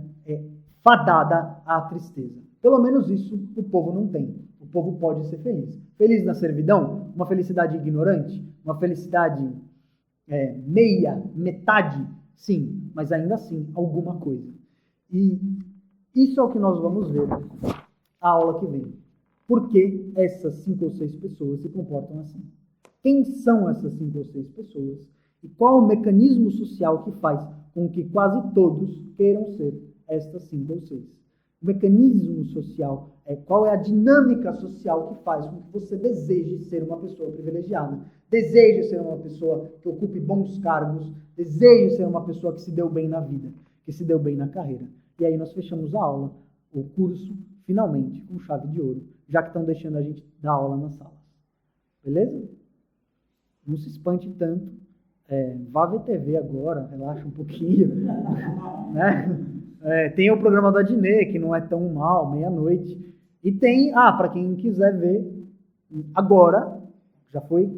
[SPEAKER 1] fadada à tristeza. Pelo menos isso o povo não tem. O povo pode ser feliz. Feliz na servidão? Uma felicidade ignorante? Uma felicidade metade? Sim, mas ainda assim alguma coisa. E isso é o que nós vamos ver na aula que vem. Por que essas 5 ou 6 pessoas se comportam assim? Quem são essas 5 ou 6 pessoas? E qual o mecanismo social que faz com que quase todos queiram ser estas 5 ou 6? O mecanismo social, qual é a dinâmica social que faz com que você deseje ser uma pessoa privilegiada, deseje ser uma pessoa que ocupe bons cargos, deseje ser uma pessoa que se deu bem na vida, que se deu bem na carreira. E aí nós fechamos a aula, o curso, finalmente, com chave de ouro, já que estão deixando a gente dar aula nas salas. Beleza? Não se espante tanto. Vá ver TV agora, relaxa um pouquinho. Né? Tem o programa da Dinê, que não é tão mal, meia-noite. E tem, para quem quiser ver, agora, já foi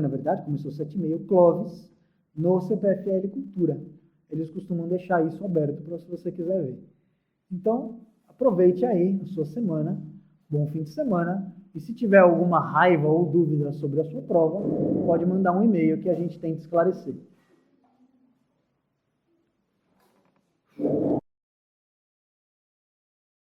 [SPEAKER 1] na verdade, começou 7h30, o Clóvis, no CPFL Cultura. Eles costumam deixar isso aberto para se você quiser ver. Então, aproveite aí a sua semana, bom fim de semana, e se tiver alguma raiva ou dúvida sobre a sua prova, pode mandar um e-mail que a gente tenta esclarecer.